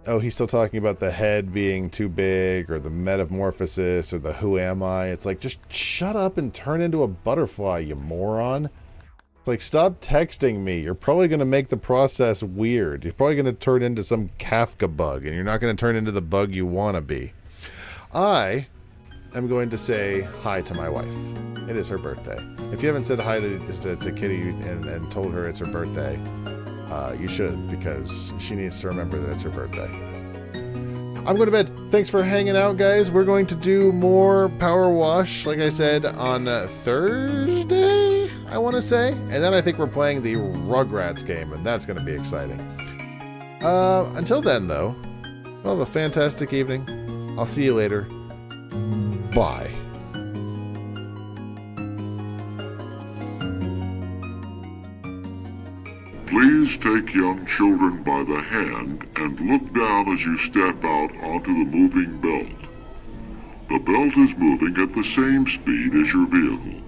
Oh, he's still talking about the head being too big, or the metamorphosis, or the who am I. It's like, just shut up and turn into a butterfly, you moron. It's like, stop texting me. You're probably going to make the process weird. You're probably going to turn into some Kafka bug, and you're not going to turn into the bug you want to be. I am going to say hi to my wife. It is her birthday. If you haven't said hi to Kitty and told her it's her birthday, you should, because she needs to remember that it's her birthday. I'm going to bed. Thanks for hanging out, guys. We're going to do more Power Wash, like I said, on Thursday, I want to say. And then I think we're playing the Rugrats game, and that's going to be exciting. Until then, though, we'll have a fantastic evening. I'll see you later. Bye. Please take young children by the hand and look down as you step out onto the moving belt. The belt is moving at the same speed as your vehicle.